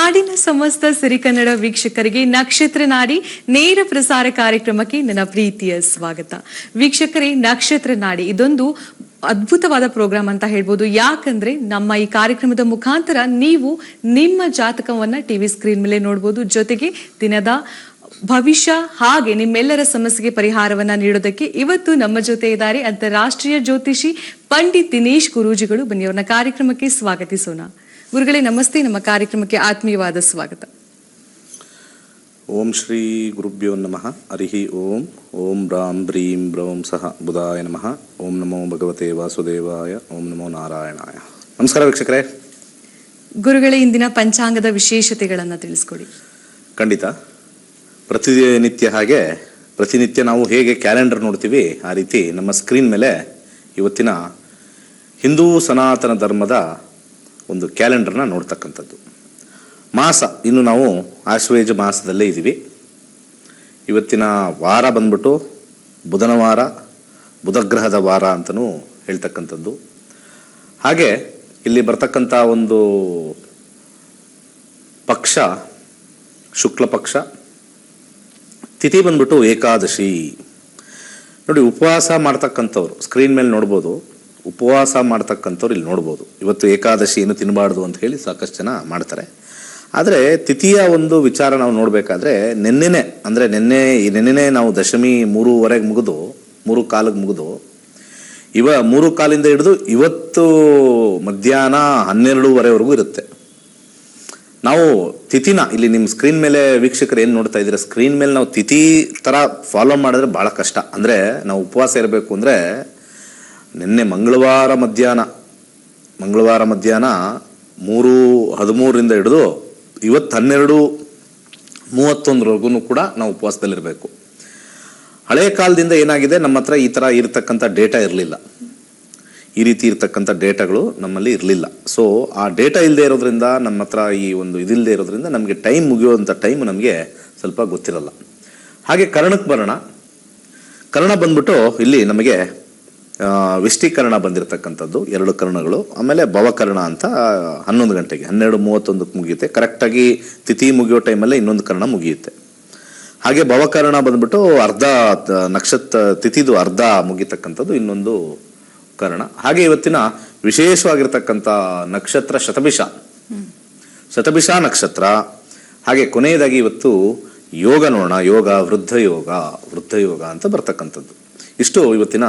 ನಾಡಿನ ಸಮಸ್ತ ಸಿರಿಕನ್ನಡ ವೀಕ್ಷಕರಿಗೆ ನಕ್ಷತ್ರ ನಾಡಿ ನೇರ ಪ್ರಸಾರ ಕಾರ್ಯಕ್ರಮಕ್ಕೆ ನನ್ನ ಪ್ರೀತಿಯ ಸ್ವಾಗತ. ವೀಕ್ಷಕರೇ, ನಕ್ಷತ್ರ ನಾಡಿ ಇದೊಂದು ಅದ್ಭುತವಾದ ಪ್ರೋಗ್ರಾಮ್ ಅಂತ ಹೇಳ್ಬೋದು. ಯಾಕಂದ್ರೆ ನಮ್ಮ ಈ ಕಾರ್ಯಕ್ರಮದ ಮುಖಾಂತರ ನೀವು ನಿಮ್ಮ ಜಾತಕವನ್ನ ಟಿವಿ ಸ್ಕ್ರೀನ್ ಮೇಲೆ ನೋಡ್ಬೋದು. ಜೊತೆಗೆ ದಿನದ ಭವಿಷ್ಯ ಹಾಗೆ ನಿಮ್ಮೆಲ್ಲರ ಸಮಸ್ಯೆಗೆ ಪರಿಹಾರವನ್ನ ನೀಡೋದಕ್ಕೆ ಇವತ್ತು ನಮ್ಮ ಜೊತೆ ಇದ್ದಾರೆ ಅಂತಾರಾಷ್ಟ್ರೀಯ ಜ್ಯೋತಿಷಿ ಪಂಡಿತ್ ದಿನೇಶ್ ಗುರೂಜಿಗಳು. ಬನ್ನಿ ಅವ್ರನ್ನ ಕಾರ್ಯಕ್ರಮಕ್ಕೆ ಸ್ವಾಗತಿಸೋಣ. ಗುರುಗಳೇ ನಮಸ್ತೆ, ನಮ್ಮ ಕಾರ್ಯಕ್ರಮಕ್ಕೆ ಆತ್ಮೀಯವಾದ ಸ್ವಾಗತ. ಓಂ ಶ್ರೀ ಗುರುಭ್ಯೋ ನಮಃ. ಹರಿ ಓಂ. ಓಂ ರಾಂ ಬ್ರೀಂ ಬ್ರೌಂ ಸಹ ಬುಧಾಯ ನಮಃ. ಓಂ ನಮೋ ಭಗವತೆ ವಾಸುದೇವಾಯ. ಓಂ ನಮೋ ನಾರಾಯಣಾಯ. ನಮಸ್ಕಾರ ವೀಕ್ಷಕರೇ. ಗುರುಗಳೇ, ಇಂದಿನ ಪಂಚಾಂಗದ ವಿಶೇಷತೆಗಳನ್ನ ತಿಳಿಸ್ಕೊಡಿ. ಖಂಡಿತ. ಪ್ರತಿನಿತ್ಯ ಹಾಗೆ ಪ್ರತಿನಿತ್ಯ ನಾವು ಹೇಗೆ ಕ್ಯಾಲೆಂಡರ್ ನೋಡ್ತೀವಿ ಆ ರೀತಿ ನಮ್ಮ ಸ್ಕ್ರೀನ್ ಮೇಲೆ ಇವತ್ತಿನ ಹಿಂದೂ ಸನಾತನ ಧರ್ಮದ ಒಂದು ಕ್ಯಾಲೆಂಡರ್ನ ನೋಡ್ತಕ್ಕಂಥದ್ದು. ಮಾಸ ಇನ್ನು ನಾವು ಆಶ್ವೇಜ ಮಾಸದಲ್ಲೇ ಇದ್ದೀವಿ. ಇವತ್ತಿನ ವಾರ ಬಂದ್ಬಿಟ್ಟು ಬುಧನ ವಾರ, ಬುಧಗ್ರಹದ ವಾರ ಅಂತಲೂ ಹೇಳ್ತಕ್ಕಂಥದ್ದು. ಹಾಗೆ ಇಲ್ಲಿ ಬರ್ತಕ್ಕಂಥ ಒಂದು ಪಕ್ಷ ಶುಕ್ಲ ಪಕ್ಷ, ತಿಥಿ ಬಂದ್ಬಿಟ್ಟು ಏಕಾದಶಿ. ನೋಡಿ, ಉಪವಾಸ ಮಾಡ್ತಕ್ಕಂಥವ್ರು ಸ್ಕ್ರೀನ್ ಮೇಲೆ ನೋಡ್ಬೋದು. ಉಪವಾಸ ಮಾಡ್ತಕ್ಕಂಥವ್ರು ಇಲ್ಲಿ ನೋಡ್ಬೋದು. ಇವತ್ತು ಏಕಾದಶಿ ಏನು ತಿನ್ನಬಾರ್ದು ಅಂತ ಹೇಳಿ ಸಾಕಷ್ಟು ಜನ ಮಾಡ್ತಾರೆ. ಆದರೆ ತಿಥಿಯ ಒಂದು ವಿಚಾರ ನಾವು ನೋಡಬೇಕಾದ್ರೆ ನೆನ್ನೆನೇ ನಾವು ದಶಮಿ 3:15 ಮುಗಿದು 3:15 ಮುಗಿದು 3:15 ಹಿಡಿದು ಇವತ್ತು ಮಧ್ಯಾಹ್ನ 12:15ವರೆಗೂ ಇರುತ್ತೆ. ನಾವು ತಿಥಿನ ಇಲ್ಲಿ ನಿಮ್ಮ ಸ್ಕ್ರೀನ್ ಮೇಲೆ ವೀಕ್ಷಕರು ಏನು ನೋಡ್ತಾ ಇದ್ದೀರಾ, ಸ್ಕ್ರೀನ್ ಮೇಲೆ ನಾವು ತಿಥಿ ಥರ ಫಾಲೋ ಮಾಡಿದ್ರೆ ಭಾಳ ಕಷ್ಟ. ಅಂದರೆ ನಾವು ಉಪವಾಸ ಇರಬೇಕು ಅಂದರೆ ನಿನ್ನೆ ಮಂಗಳವಾರ ಮಧ್ಯಾಹ್ನ 3:13 ಹಿಡಿದು ಇವತ್ತು 12:31ವರೆಗೂ ಕೂಡ ನಾವು ಉಪವಾಸದಲ್ಲಿರಬೇಕು. ಹಳೆ ಕಾಲದಿಂದ ಏನಾಗಿದೆ, ನಮ್ಮ ಹತ್ರ ಈ ಥರ ಇರತಕ್ಕಂಥ ಡೇಟಾ ಇರಲಿಲ್ಲ. ಈ ರೀತಿ ಇರ್ತಕ್ಕಂಥ ಡೇಟಾಗಳು ನಮ್ಮಲ್ಲಿ ಇರಲಿಲ್ಲ. ಸೊ ಆ ಡೇಟಾ ಇಲ್ಲದೆ ಇರೋದ್ರಿಂದ, ನಮ್ಮ ಹತ್ರ ಈ ಒಂದು ಇದಿಲ್ಲದೆ ಇರೋದ್ರಿಂದ ನಮಗೆ ಟೈಮ್ ಮುಗಿಯುವಂಥ ಟೈಮ್ ನಮಗೆ ಸ್ವಲ್ಪ ಗೊತ್ತಿರಲ್ಲ. ಹಾಗೆ ಕರ್ಣಕ್ಕೆ ಬರೋಣ. ಕರ್ಣ ಬಂದ್ಬಿಟ್ಟು ಇಲ್ಲಿ ನಮಗೆ ವಿಷ್ಟೀಕರಣ ಬಂದಿರತಕ್ಕಂಥದ್ದು 2 ಕರ್ಣಗಳು. ಆಮೇಲೆ ಭವಕರ್ಣ ಅಂತ 11 ಗಂಟೆಗೆ 12:31 ಮುಗಿಯುತ್ತೆ. ಕರೆಕ್ಟಾಗಿ ತಿಥಿ ಮುಗಿಯೋ ಟೈಮಲ್ಲೇ ಇನ್ನೊಂದು ಕರ್ಣ ಮುಗಿಯುತ್ತೆ. ಹಾಗೆ ಭವಕರ್ಣ ಬಂದ್ಬಿಟ್ಟು ಅರ್ಧ ನಕ್ಷತ್ರ ತಿಥಿದು ಅರ್ಧ ಮುಗಿತಕ್ಕಂಥದ್ದು ಇನ್ನೊಂದು ಕರ್ಣ. ಹಾಗೆ ಇವತ್ತಿನ ವಿಶೇಷವಾಗಿರ್ತಕ್ಕಂಥ ನಕ್ಷತ್ರ ಶತಭಿಷ ನಕ್ಷತ್ರ. ಹಾಗೆ ಕೊನೆಯದಾಗಿ ಇವತ್ತು ಯೋಗ ನೋಡೋಣ. ಯೋಗ ವೃದ್ಧ ಯೋಗ ಅಂತ ಬರ್ತಕ್ಕಂಥದ್ದು. ಇಷ್ಟು ಇವತ್ತಿನ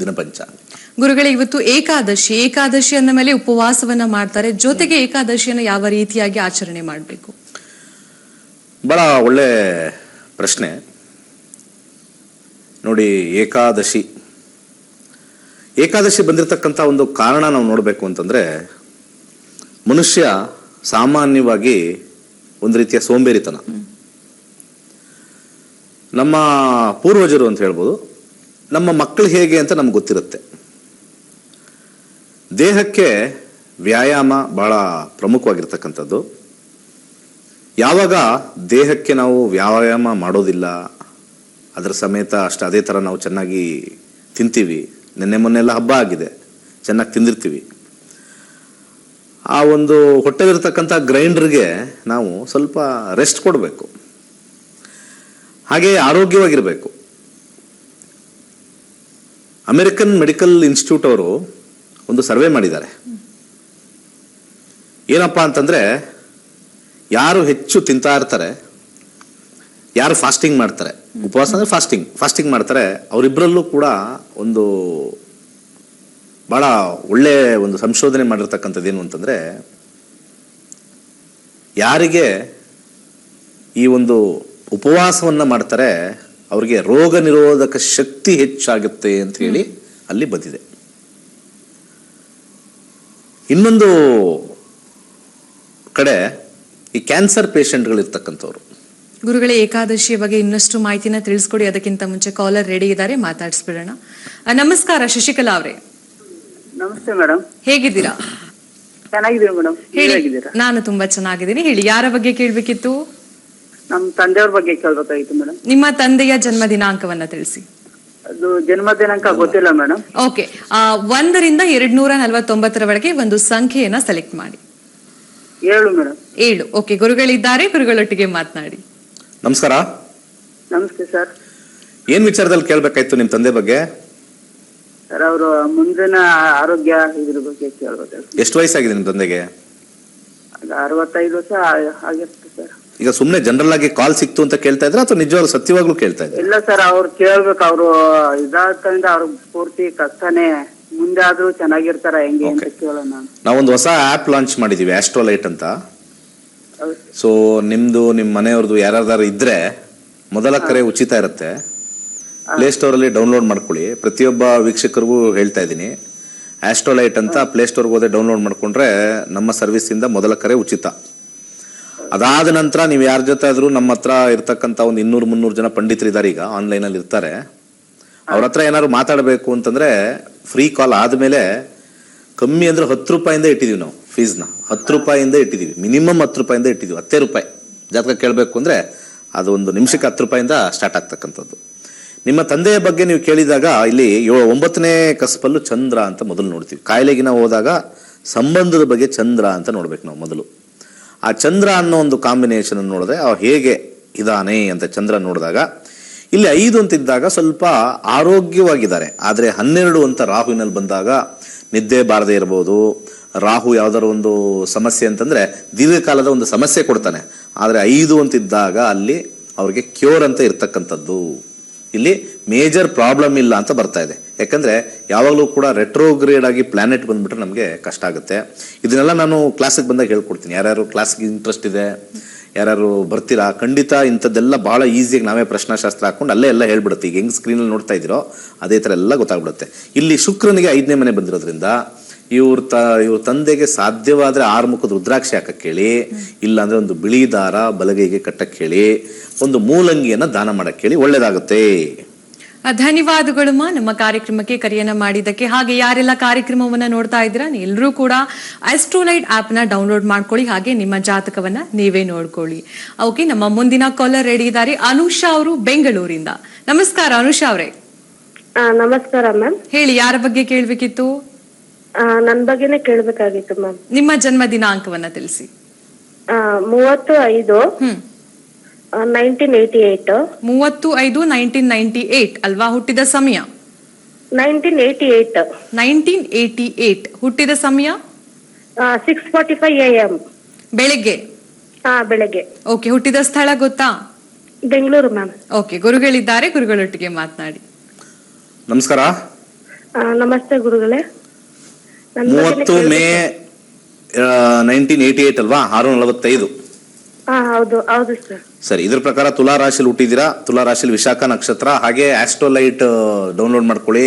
ದಿನಪಂಚಾಂಗ. ಗುರುಗಳೇ, ಇವತ್ತು ಏಕಾದಶಿ ಅಂದ ಮೇಲೆ ಉಪವಾಸವನ್ನ ಮಾಡ್ತಾರೆ. ಜೊತೆಗೆ ಏಕಾದಶಿಯನ್ನು ಯಾವ ರೀತಿಯಾಗಿ ಆಚರಣೆ ಮಾಡಬೇಕು? ಬಹಳ ಒಳ್ಳೆ ಪ್ರಶ್ನೆ. ನೋಡಿ, ಏಕಾದಶಿ ಬಂದಿರತಕ್ಕಂಥ ಒಂದು ಕಾರಣ ನಾವು ನೋಡಬೇಕು ಅಂತಂದರೆ, ಮನುಷ್ಯ ಸಾಮಾನ್ಯವಾಗಿ ಒಂದು ರೀತಿಯ ಸೋಂಬೇರಿತನ. ನಮ್ಮ ಪೂರ್ವಜರು ಅಂತ ಹೇಳ್ಬೋದು, ನಮ್ಮ ಮಕ್ಕಳು ಹೇಗೆ ಅಂತ ನಮ್ಗೆ ಗೊತ್ತಿರುತ್ತೆ. ದೇಹಕ್ಕೆ ವ್ಯಾಯಾಮ ಬಹಳ ಪ್ರಮುಖವಾಗಿರ್ತಕ್ಕಂಥದ್ದು. ಯಾವಾಗ ದೇಹಕ್ಕೆ ನಾವು ವ್ಯಾಯಾಮ ಮಾಡೋದಿಲ್ಲ, ಅದರ ಸಮೇತ ಅದೇ ಥರ ನಾವು ಚೆನ್ನಾಗಿ ತಿಂತೀವಿ, ಮೊನ್ನೆಲ್ಲ ಹಬ್ಬ ಆಗಿದೆ, ಚೆನ್ನಾಗಿ ತಿಂದಿರ್ತೀವಿ, ಆ ಒಂದು ಹೊಟ್ಟೆಲಿರ್ತಕ್ಕಂಥ ಗ್ರೈಂಡರ್ಗೆ ನಾವು ಸ್ವಲ್ಪ ರೆಸ್ಟ್ ಕೊಡಬೇಕು. ಹಾಗೆ ಆರೋಗ್ಯವಾಗಿರಬೇಕು. ಅಮೆರಿಕನ್ ಮೆಡಿಕಲ್ ಇನ್ಸ್ಟಿಟ್ಯೂಟ್ ಅವರು ಒಂದು ಸರ್ವೆ ಮಾಡಿದ್ದಾರೆ. ಏನಪ್ಪಾ ಅಂತಂದ್ರೆ, ಯಾರು ಹೆಚ್ಚು ತಿಂತಾ ಇರ್ತಾರೆ, ಯಾರು ಫಾಸ್ಟಿಂಗ್ ಮಾಡ್ತಾರೆ, ಉಪವಾಸ ಅಂದರೆ ಫಾಸ್ಟಿಂಗ್ ಮಾಡ್ತಾರೆ, ಅವರಿಬ್ಬರಲ್ಲೂ ಕೂಡ ಒಂದು ಬಹಳ ಒಳ್ಳೆ ಒಂದು ಸಂಶೋಧನೆ ಮಾಡಿರ್ತಕ್ಕಂಥದ್ದು ಏನು ಅಂತಂದರೆ, ಯಾರಿಗೆ ಈ ಒಂದು ಉಪವಾಸವನ್ನು ಮಾಡ್ತಾರೆ ಅವ್ರಿಗೆ ರೋಗ ನಿರೋಧಕ ಶಕ್ತಿ ಹೆಚ್ಚಾಗುತ್ತೆ ಅಂತ ಹೇಳಿ ಅಲ್ಲಿ ಬಂದಿದೆ. ಇನ್ನೊಂದು ಕಡೆ ಈ ಕ್ಯಾನ್ಸರ್ ಪೇಷಂಟ್ಗಳು ಇರ್ತಕ್ಕಂಥವ್ರು. ಗುರುಗಳೇ, ಏಕಾದಶಿಯ ಬಗ್ಗೆ ಇನ್ನಷ್ಟು ಮಾಹಿತಿನ ತಿಳಿಸ್ಕೊಡಿ. ಅದಕ್ಕಿಂತ ಮುಂಚೆ ಕಾಲರ್ ರೆಡಿ ಇದ್ದಾರೆ, ಮಾತಾಡಿಸ್ಬಿಡೋಣ. ನಮಸ್ಕಾರ ಶಶಿಕಲಾ ಅವರೇ. ನಮಸ್ತೆ ಮೇಡಮ್, ಹೇಗಿದ್ದೀರಾ? ಚೆನ್ನಾಗಿದ್ದೀವಿ ಮೇಡಮ್. ನಾನು ತುಂಬಾ ಚೆನ್ನಾಗಿದ್ದೀನಿ. ಹೇಳಿ, ಯಾರ ಬಗ್ಗೆ ಕೇಳ್ಬೇಕಿತ್ತು? ನಮ್ಮ ತಂದೆಯವ್ರ ಬಗ್ಗೆ ಕೇಳ್ಬೇಕಾಗಿತ್ತು ಮೇಡಮ್. ನಿಮ್ಮ ತಂದೆಯ ಜನ್ಮ ದಿನಾಂಕವನ್ನ ತಿಳಿಸಿ. ಅದು ಜನ್ಮ ದಿನಾಂಕ ಗೊತ್ತಿಲ್ಲ ಮೇಡಮ್. ಓಕೆ, 1 ರಿಂದ 249 ಒಂದು ಸಂಖ್ಯೆಯನ್ನ ಸೆಲೆಕ್ಟ್ ಮಾಡಿ. 7 ಮೇಡಮ್. 7. ಓಕೆ, ಗುರುಗಳಿದ್ದಾರೆ, ಗುರುಗಳೊಟ್ಟಿಗೆ ಮಾತನಾಡಿ. ನಮಸ್ಕಾರ. ನಮಸ್ತೆ ಸರ್. ಏನ್ ವಿಚಾರದಲ್ಲಿ ಕೇಳ್ಬೇಕಾಯ್ತು ನಿಮ್ ತಂದೆ ಬಗ್ಗೆ? ಸರ್ ಅವರು ಮುಂದಿನ ಆರೋಗ್ಯ ಇದ್ರ ಬಗ್ಗೆ ಕೇಳ್ಬೇಕು. ಎಷ್ಟು ವಯಸ್ಸಾಗಿದೆ ನಿಮ್ ತಂದೆಗೆ? 65 ವರ್ಷ ಆಗಿರುತ್ತೆ ಸರ್. ಈಗ ಸುಮ್ನೆ ಜನರಲ್ ಆಗಿ ಕಾಲ್ ಸಿಕ್ತು ಅಂತ ಕೇಳ್ತಾ ಇದ್ರ ಅಥವಾ ನಿಜವಾಗ್ಲೂ ಸತ್ಯವಾಗ್ಲೂ ಕೇಳ್ತಾ ಇದ್ರ? ಇಲ್ಲ ಸರ್, ಅವ್ರು ಕೇಳ್ಬೇಕು. ಅವ್ರು ಇದಾಗ್ತದಿಂದ ಅವ್ರ ಪೂರ್ತಿ ಕಷ್ಟನೇ. ಮುಂದೆ ಆದ್ರೂ ಚೆನ್ನಾಗಿರ್ತಾರ ಹೆಂಗೆ ಅಂತ ಕೇಳೋಣ. ನಾವೊಂದು ಹೊಸ ಆಪ್ ಲಾಂಚ್ ಮಾಡಿದೀವಿ, ಆಸ್ಟ್ರೋಲೈಟ್ ಅಂತ. ಸೊ ನಿಮ್ದು ನಿಮ್ ಮನೆಯವ್ರದ್ದು ಯಾರ್ಯಾರು ಇದ್ರೆ ಮೊದಲ ಕರೆ ಉಚಿತ ಇರುತ್ತೆ. ಪ್ಲೇ ಸ್ಟೋರ್ ಅಲ್ಲಿ ಡೌನ್ಲೋಡ್ ಮಾಡ್ಕೊಳ್ಳಿ. ಪ್ರತಿಯೊಬ್ಬ ವೀಕ್ಷಕರಿಗೂ ಹೇಳ್ತಾ ಇದ್ದೀನಿ, ಆಸ್ಟ್ರೋಲೈಟ್ ಅಂತ ಪ್ಲೇ ಸ್ಟೋರ್ಗೆ ಹೋದೆ ಡೌನ್ಲೋಡ್ ಮಾಡ್ಕೊಂಡ್ರೆ ನಮ್ಮ ಸರ್ವಿಸ್ ಇಂದ ಮೊದಲ ಕರೆ ಉಚಿತ. ಅದಾದ ನಂತರ ನೀವು ಯಾರ ಜೊತೆ ಆದ್ರೂ ನಮ್ಮ ಹತ್ರ ಇರ್ತಕ್ಕಂಥ ಒಂದು 200-300 ಜನ ಪಂಡಿತರು ಇದ್ದಾರೆ, ಈಗ ಆನ್ಲೈನ್ ಅಲ್ಲಿ ಇರ್ತಾರೆ. ಅವ್ರ ಹತ್ರ ಏನಾದ್ರು ಮಾತಾಡಬೇಕು ಅಂತಂದ್ರೆ ಫ್ರೀ ಕಾಲ್ ಆದ್ಮೇಲೆ ಕಮ್ಮಿ ಅಂದ್ರೆ 10 ರೂಪಾಯಿಂದ ಇಟ್ಟಿದೀವಿ ನಾವು ಫೀಸ್ನ. 10 ರೂಪಾಯಿಂದ ಇಟ್ಟಿದೀವಿ, ಮಿನಿಮಮ್ 10 ರೂಪಾಯಿಂದ ಇಟ್ಟಿದೀವಿ. 10 ರೂಪಾಯಿ ಜಾತಕ ಕೇಳಬೇಕು ಅಂದ್ರೆ ಅದು ಒಂದು ನಿಮಿಷಕ್ಕೆ 10 ರೂಪಾಯಿಂದ ಸ್ಟಾರ್ಟ್ ಆಗ್ತಕ್ಕಂಥದ್ದು. ನಿಮ್ಮ ತಂದೆಯ ಬಗ್ಗೆ ನೀವು ಕೇಳಿದಾಗ ಇಲ್ಲಿ 9ನೇ ಕಸಪಲ್ಲು ಚಂದ್ರ ಅಂತ ಮೊದಲು ನೋಡ್ತೀವಿ. ಕಾಯಿಲೆಗೆ ನಾವು ಹೋದಾಗ ಸಂಬಂಧದ ಬಗ್ಗೆ ಚಂದ್ರ ಅಂತ ನೋಡ್ಬೇಕು ನಾವು ಮೊದಲು. ಆ ಚಂದ್ರ ಅನ್ನೋ ಒಂದು ಕಾಂಬಿನೇಷನ್ ನೋಡಿದ್ರೆ ಅವ ಹೇಗೆ ಇದಾನೆ ಅಂತ ಚಂದ್ರ ನೋಡಿದಾಗ ಇಲ್ಲಿ 5 ಅಂತ ಇದ್ದಾಗ ಸ್ವಲ್ಪ ಆರೋಗ್ಯವಾಗಿದ್ದಾರೆ. ಆದ್ರೆ 12 ಅಂತ ರಾಹುವಿನಲ್ಲಿ ಬಂದಾಗ ನಿದ್ದೆ ಬಾರದೆ ಇರಬಹುದು. ರಾಹು ಯಾವ್ದಾದ್ರು ಒಂದು ಸಮಸ್ಯೆ ಅಂತಂದ್ರೆ ದೀರ್ಘಕಾಲದ ಒಂದು ಸಮಸ್ಯೆ ಕೊಡ್ತಾನೆ. ಆದ್ರೆ 5 ಅಂತ ಇದ್ದಾಗ ಅಲ್ಲಿ ಅವ್ರಿಗೆ ಕ್ಯೂರ್ ಅಂತ ಇರ್ತಕ್ಕಂಥದ್ದು. ಇಲ್ಲಿ ಮೇಜರ್ ಪ್ರಾಬ್ಲಮ್ ಇಲ್ಲ ಅಂತ ಬರ್ತಾ ಇದೆ. ಯಾಕಂದ್ರೆ ಯಾವಾಗಲೂ ಕೂಡ ರೆಟ್ರೋಗ್ರೇಡ್ ಆಗಿ ಪ್ಲಾನೆಟ್ ಬಂದ್ಬಿಟ್ರೆ ನಮಗೆ ಕಷ್ಟ ಆಗುತ್ತೆ. ಇದನ್ನೆಲ್ಲ ನಾನು ಕ್ಲಾಸಿಗೆ ಬಂದಾಗ ಹೇಳ್ಕೊಡ್ತೀನಿ. ಯಾರ್ಯಾರು ಕ್ಲಾಸ್ಗೆ ಇಂಟ್ರೆಸ್ಟ್ ಇದೆ, ಯಾರು ಬರ್ತೀರಾ, ಖಂಡಿತ ಇಂಥದ್ದೆಲ್ಲ ಬಹಳ ಈಸಿಯಾಗಿ ನಾವೇ ಪ್ರಶ್ನಾಶಾಸ್ತ್ರ ಹಾಕೊಂಡು ಅಲ್ಲೇ ಎಲ್ಲ ಹೇಳ್ಬಿಡುತ್ತೆ. ಈಗ ಹೆಂಗ್ ಸ್ಕ್ರೀನಲ್ಲಿ ನೋಡ್ತಾ ಇದ್ದೀರೋ ಅದೇ ತರ ಎಲ್ಲ ಗೊತ್ತಾಗ್ಬಿಡುತ್ತೆ. ಇಲ್ಲಿ ಶುಕ್ರನಿಗೆ 5ನೇ ಮನೆ ಬಂದಿರೋದ್ರಿಂದ ಇವ್ರ ತಂದೆಗೆ ಸಾಧ್ಯವಾದ್ರೆ 6 ಮುಖದ ರುದ್ರಾಕ್ಷಿ ಹಾಕಕ್ ಹೇಳಿ, ಇಲ್ಲ ಅಂದ್ರೆ ಒಂದು ಬಿಳಿ ದಾರ ಬಲಗೈಗೆ ಕಟ್ಟಕ್ ಹೇಳಿ, ಒಂದು ಮೂಲಂಗಿಯನ್ನ ದಾನ ಮಾಡಕ್ ಹೇಳಿ, ಒಳ್ಳೇದಾಗುತ್ತೆ. ಧನ್ಯವಾದಗಳು ನಮ್ಮ ಕಾರ್ಯಕ್ರಮಕ್ಕೆ ಕರೆಯನ್ನ ಮಾಡಿದ್ದಕ್ಕೆ. ಹಾಗೆ ಯಾರೆಲ್ಲ ಕಾರ್ಯಕ್ರಮವನ್ನ ನೋಡ್ತಾ ಇದ್ದೀರಾ, ಎಲ್ಲರೂ ಕೂಡ ಆಸ್ಟ್ರೋಲೈಟ್ ಆಪ್ ನ ಡೌನ್ಲೋಡ್ ಮಾಡ್ಕೊಳ್ಳಿ. ಹಾಗೆ ನಿಮ್ಮ ಜಾತಕವನ್ನ ನೀವೇ ನೋಡ್ಕೊಳ್ಳಿ. ಓಕೆ, ನಮ್ಮ ಮುಂದಿನ ಕಾಲರ್ ರೆಡಿ ಇದ್ದಾರೆ, ಅನುಷಾ ಅವರು ಬೆಂಗಳೂರಿಂದ. ನಮಸ್ಕಾರ ಅನುಷಾ ಅವರೇ. ನಮಸ್ಕಾರ ಮ್ಯಾಮ್. ಹೇಳಿ, ಯಾರ ಬಗ್ಗೆ ಕೇಳ್ಬೇಕಿತ್ತು? ನನ್ ಬಗ್ಗೆನೇ ಕೇಳ್ಬೇಕಾಗಿತ್ತು ಮ್ಯಾಮ್. ನಿಮ್ಮ ಜನ್ಮ ದಿನಾಂಕವನ್ನ ತಿಳಿಸಿ. 30/5 1988. 30/5/1998 ಅಲ್ವಾ ಹುಟ್ಟಿದ ಸಮಯ? 1988. 1988 ಹುಟ್ಟಿದ ಸಮಯ 6:45 AM. ಬೆಳಿಗ್ಗೆ? ಬೆಳಗ್ಗೆ. ಓಕೆ, ಹುಟ್ಟಿದ ಸ್ಥಳ ಗೊತ್ತಾ? ಬೆಂಗಳೂರು ಮ್ಯಾಮ್. ಓಕೆ, ಗುರುಗಳಿದ್ದಾರೆ, ಗುರುಗಳೊಟ್ಟಿಗೆ ಮಾತನಾಡಿ. ನಮಸ್ಕಾರ. ನಮಸ್ತೆ ಗುರುಗಳೇ. 30 ಮೇ 1988 ಅಲ್ವಾ? 6:45. ಹೌದು ಹೌದು ಸರ್. ಸರಿ, ಇದ್ರ ಪ್ರಕಾರ ತುಲಾ ರಾಶಿಲಿ ಹುಟ್ಟಿದ್ದೀರಾ. ತುಲಾ ರಾಶಿಲಿ ವಿಶಾಖ ನಕ್ಷತ್ರ. ಹಾಗೆ ಆಸ್ಟ್ರೋಲೈಟ್ ಡೌನ್ಲೋಡ್ ಮಾಡ್ಕೊಳ್ಳಿ.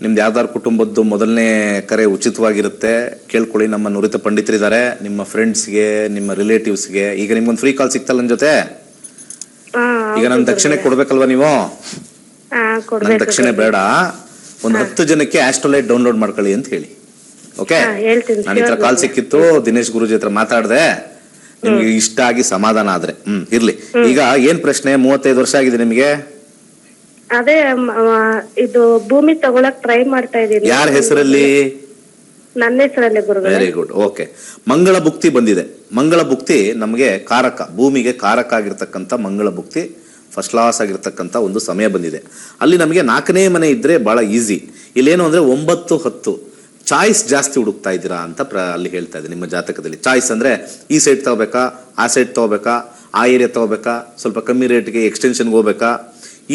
ನಿಮ್ದು ಯಾವ್ದಾರು ಕುಟುಂಬದ್ದು ಮೊದಲನೇ ಕರೆ ಉಚಿತವಾಗಿರುತ್ತೆ, ಕೇಳ್ಕೊಳ್ಳಿ. ನಮ್ಮ ನುರಿತ ಪಂಡಿತರಿದ್ದಾರೆ. ನಿಮ್ಮ ಫ್ರೆಂಡ್ಸ್ಗೆ, ನಿಮ್ಮ ರಿಲೇಟಿವ್ಸ್ಗೆ. ಈಗ ನಿಮ್ಗೊಂದು ಫ್ರೀ ಕಾಲ್ ಸಿಕ್ತಲ್ಲ ನನ್ನ ಜೊತೆ, ಈಗ ನನ್ನ ದಕ್ಷಿಣೆ ಕೊಡ್ಬೇಕಲ್ವಾ ನೀವು? ನನ್ನ ದಕ್ಷಿಣೆ ಬೇಡ, ಒಂದು 10 ಜನಕ್ಕೆ ಆಸ್ಟ್ರೋಲೈಟ್ ಡೌನ್ಲೋಡ್ ಮಾಡ್ಕೊಳ್ಳಿ ಅಂತ ಹೇಳಿ. ಓಕೆ, ನಾನು ಈ ತರ ಕಾಲ್ ಸಿಕ್ಕಿತ್ತು, ದಿನೇಶ್ ಗುರುಜಿ ಹತ್ರ ಮಾತಾಡ್ದೆ, ನಿಮ್ಗೆ ಇಷ್ಟ ಆಗಿ ಸಮಾಧಾನ ಆದ್ರೆ ಇರ್ಲಿ. ಈಗ ಏನ್ ಪ್ರಶ್ನೆ? 35 ವರ್ಷ ಆಗಿದೆ ನಿಮಗೆ. ಅದೇ ಇದು ಭೂಮಿ ತಗೊಳಕ್ ಟ್ರೈ ಮಾಡ್ತಾ ಇದೀನಿ. ಯಾರ ಹೆಸರಲ್ಲಿ? ನನ್ನ ಹೆಸರಲ್ಲಿ ಗುರುಗಳೇ. Very good. ಓಕೆ, ಮಂಗಳ ಭುಕ್ತಿ ಬಂದಿದೆ. ಮಂಗಳ ಭುಕ್ತಿ ನಮಗೆ ಕಾರಕ, ಭೂಮಿಗೆ ಕಾರಕ ಆಗಿರ್ತಕ್ಕಂಥ ಮಂಗಳ ಭುಕ್ತಿ ಫಸ್ಟ್ ಕ್ಲಾಸ್ ಆಗಿರ್ತಕ್ಕಂಥ ಒಂದು ಸಮಯ ಬಂದಿದೆ. ಅಲ್ಲಿ ನಮಗೆ 4ನೇ ಮನೆ ಇದ್ರೆ ಬಹಳ ಈಸಿ. ಇಲ್ಲೇನು ಅಂದ್ರೆ 9, 10 ಚಾಯ್ಸ್ ಜಾಸ್ತಿ ಹುಡುಕ್ತಾ ಇದ್ದೀರಾ ಅಂತ ಅಲ್ಲಿ ಹೇಳ್ತಾ ಇದೆ. ನಿಮ್ಮ ಜಾತಕದಲ್ಲಿ ಚಾಯ್ಸ್ ಅಂದ್ರೆ ಈ ಸೈಡ್ ತಗೋಬೇಕಾ, ಆ ಸೈಡ್ ತಗೋಬೇಕಾ, ಆ ಏರಿಯಾ ತಗೋಬೇಕಾ, ಸ್ವಲ್ಪ ಕಮ್ಮಿ ರೇಟ್ಗೆ ಎಕ್ಸ್ಟೆನ್ಷನ್ಗೆ ಹೋಗ್ಬೇಕಾ,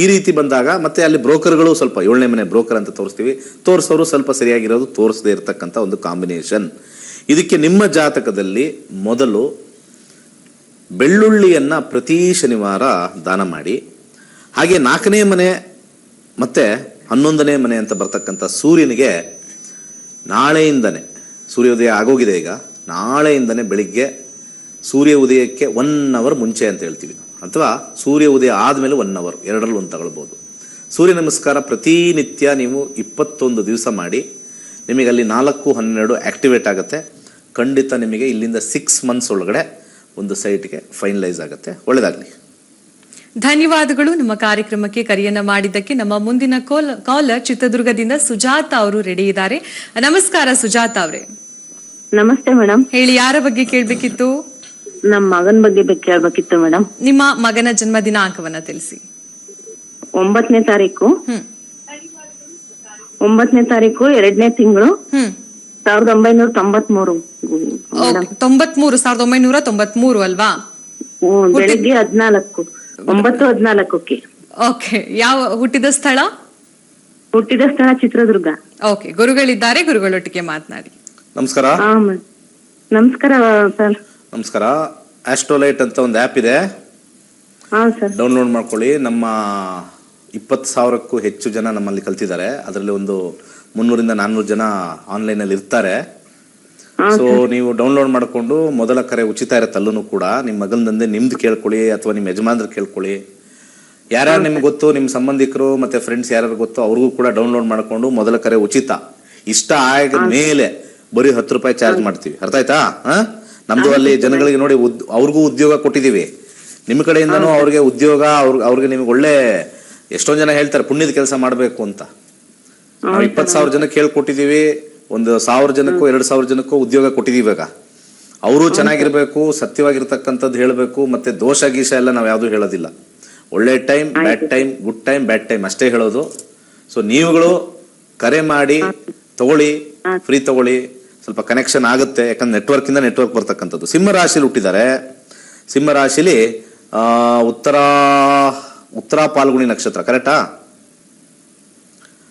ಈ ರೀತಿ ಬಂದಾಗ ಮತ್ತೆ ಅಲ್ಲಿ ಬ್ರೋಕರ್ಗಳು ಸ್ವಲ್ಪ 7ನೇ ಮನೆ ಬ್ರೋಕರ್ ಅಂತ ತೋರಿಸ್ತೀವಿ, ತೋರಿಸೋರು ಸ್ವಲ್ಪ ಸರಿಯಾಗಿರೋದು, ತೋರಿಸದೇ ಇರತಕ್ಕಂಥ ಒಂದು ಕಾಂಬಿನೇಷನ್. ಇದಕ್ಕೆ ನಿಮ್ಮ ಜಾತಕದಲ್ಲಿ ಮೊದಲು ಬೆಳ್ಳುಳ್ಳಿಯನ್ನ ಪ್ರತಿ ಶನಿವಾರ ದಾನ ಮಾಡಿ. ಹಾಗೆ 4ನೇ ಮನೆ ಮತ್ತೆ 11ನೇ ಮನೆ ಅಂತ ಬರ್ತಕ್ಕಂಥ ಸೂರ್ಯನಿಗೆ ನಾಳೆಯಿಂದನೇ, ಸೂರ್ಯೋದಯ ಆಗೋಗಿದೆ ಈಗ, ನಾಳೆಯಿಂದನೇ ಬೆಳಿಗ್ಗೆ ಸೂರ್ಯ ಉದಯಕ್ಕೆ 1 ಅವರ್ ಮುಂಚೆ ಅಂತ ಹೇಳ್ತೀವಿ ನಾವು, ಅಥವಾ ಸೂರ್ಯ ಉದಯ ಆದಮೇಲೆ 1 ಅವರ್, ಎರಡರಲ್ಲಿ ಒಂದು ತಗೊಳ್ಬೋದು. ಸೂರ್ಯ ನಮಸ್ಕಾರ ಪ್ರತಿನಿತ್ಯ ನೀವು 21 ದಿವಸ ಮಾಡಿ. ನಿಮಗೆ ಅಲ್ಲಿ 4-12 ಆಕ್ಟಿವೇಟ್ ಆಗುತ್ತೆ. ಖಂಡಿತ ನಿಮಗೆ ಇಲ್ಲಿಂದ 6 ಮಂತ್ಸ್ ಒಳಗಡೆ ಒಂದು ಸೈಟ್ಗೆ ಫೈನಲೈಸ್ ಆಗುತ್ತೆ. ಒಳ್ಳೆಯದಾಗಲಿ. ಧನ್ಯವಾದಗಳು ನಮ್ಮ ಕಾರ್ಯಕ್ರಮಕ್ಕೆ ಕರೆಯನ್ನ ಮಾಡಿದ್ದಕ್ಕೆ. ನಮ್ಮ ಮುಂದಿನ ಕಾಲರ್ ಚಿತ್ರದುರ್ಗದಿಂದ ಸುಜಾತ ಅವರು ರೆಡಿ ಇದ್ದಾರೆ. ನಮಸ್ಕಾರ ಸುಜಾತ ಅವರೇ. ನಮಸ್ತೆ ಮೇಡಮ್. ಹೇಳಿ, ಯಾರ ಬಗ್ಗೆ ಕೇಳ್ಬೇಕಿತ್ತು? ನಮ್ ಮಗನ್ ಬಗ್ಗೆ ಕೇಳ್ಬೇಕಿತ್ತು ಮೇಡಮ್. ನಿಮ್ಮ ಮಗನ ಜನ್ಮ ದಿನಾಂಕವನ್ನ ತಿಳಿಸಿ. 9ನೇ ತಾರೀಕು ಹ್ಮ್ 9ನೇ ತಾರೀಕು 2ನೇ ತಿಂಗಳು ಹ್ಮ್ 1993 ಮೇಡಮ್. 1993 ಅಲ್ವಾ? ಬೆಳಿಗ್ಗೆ 9:14ಕ್ಕೆ. ಓಕೆ. ಯಾವ ಹುಟ್ಟಿದ ಸ್ಥಳ? ಹುಟ್ಟಿದ ಸ್ಥಳ ಚಿತ್ರದುರ್ಗ. ಓಕೆ, ಗುರುಗಳಿದ್ದಾರೆ, ಗುರುಗಳೊಟ್ಟಿಗೆ ಮಾತನಾಡಿ. ನಮಸ್ಕಾರ. ಹಾ ಮೇಡಮ್. ನಮಸ್ಕಾರ ಸರ್. ನಮಸ್ಕಾರ. ಆಸ್ಟ್ರೋಲೈಟ್ ಅಂತ ಒಂದು ಆ್ಯಪ್ ಇದೆ, ಹಾ ಸರ್. ಡೌನ್ಲೋಡ್ ಮಾಡ್ಕೊಳ್ಳಿ. ನಮ್ಮ 20,000ಕ್ಕೂ ಹೆಚ್ಚು ಜನ ನಮ್ಮಲ್ಲಿ ಕಲ್ತಿದ್ದಾರೆ. ಅದರಲ್ಲಿ ಒಂದು 300-400 ಜನ ಆನ್ಲೈನಲ್ಲಿ ಇರ್ತಾರೆ. ಸೊ ನೀವು ಡೌನ್ಲೋಡ್ ಮಾಡಿಕೊಂಡು ಮೊದಲ ಕರೆ ಉಚಿತ ಇರುತ್ತೆ. ಅಲ್ಲೂ ಕೂಡ ನಿಮ್ಮ ಮಗನದಂದೆ ನಿಮ್ದು ಕೇಳ್ಕೊಳ್ಳಿ ಅಥವಾ ನಿಮ್ಮ ಯಜಮಾನ್ರು ಕೇಳ್ಕೊಳ್ಳಿ. ಯಾರ್ಯಾರು ನಿಮ್ಗೆ ಗೊತ್ತು, ನಿಮ್ಮ ಸಂಬಂಧಿಕರು ಮತ್ತೆ ಫ್ರೆಂಡ್ಸ್ ಯಾರ್ಯಾರು ಗೊತ್ತೋ ಅವ್ರಿಗೂ ಕೂಡ ಡೌನ್ಲೋಡ್ ಮಾಡಿಕೊಂಡು ಮೊದಲ ಕರೆ ಉಚಿತ. ಇಷ್ಟ ಆಗ ಮೇಲೆ ಬರೀ 10 ರೂಪಾಯಿ ಚಾರ್ಜ್ ಮಾಡ್ತೀವಿ. ಅರ್ಥ ಆಯ್ತಾ? ನಮ್ದು ಅಲ್ಲಿ ಜನಗಳಿಗೆ ನೋಡಿ ಅವ್ರಿಗೂ ಉದ್ಯೋಗ ಕೊಟ್ಟಿದ್ದೀವಿ. ನಿಮ್ಮ ಕಡೆಯಿಂದನೂ ಅವ್ರಿಗೆ ಉದ್ಯೋಗ, ಅವ್ರಿಗೆ ನಿಮ್ಗೆ ಒಳ್ಳೆ ಎಷ್ಟೊಂದು ಜನ ಹೇಳ್ತಾರೆ ಪುಣ್ಯದ ಕೆಲಸ ಮಾಡಬೇಕು ಅಂತ. ನಾವು 20,000 ಜನಕ್ಕೆ ಹೇಳ್ಕೊಟ್ಟಿದ್ದೀವಿ. ಒಂದು 1,000 ಜನಕ್ಕೂ 2,000 ಜನಕ್ಕೂ ಉದ್ಯೋಗ ಕೊಟ್ಟಿದ್ದೀವಿ. ಇವಾಗ ಅವರು ಚೆನ್ನಾಗಿರ್ಬೇಕು, ಸತ್ಯವಾಗಿರ್ತಕ್ಕಂಥದ್ದು ಹೇಳಬೇಕು. ಮತ್ತೆ ದೋಷ ಗೀಷ ಎಲ್ಲ ನಾವು ಯಾವ್ದು ಹೇಳೋದಿಲ್ಲ. ಒಳ್ಳೆ time, bad time, good time, bad time ಅಷ್ಟೇ ಹೇಳೋದು. ಸೊ ನೀವುಗಳು ಕರೆ ಮಾಡಿ ತಗೊಳ್ಳಿ, ಫ್ರೀ ತಗೊಳ್ಳಿ, ಸ್ವಲ್ಪ ಕನೆಕ್ಷನ್ ಆಗುತ್ತೆ. ಯಾಕಂದ್ರೆ ನೆಟ್ವರ್ಕ್ ಬರ್ತಕ್ಕಂಥದ್ದು. ಸಿಂಹ ರಾಶಿಲಿ ಹುಟ್ಟಿದ್ದಾರೆ. ಸಿಂಹ ರಾಶಿಲಿ ಉತ್ತರ ಪಾಲ್ಗುಣಿ ನಕ್ಷತ್ರ, ಕರೆಕ್ಟಾ?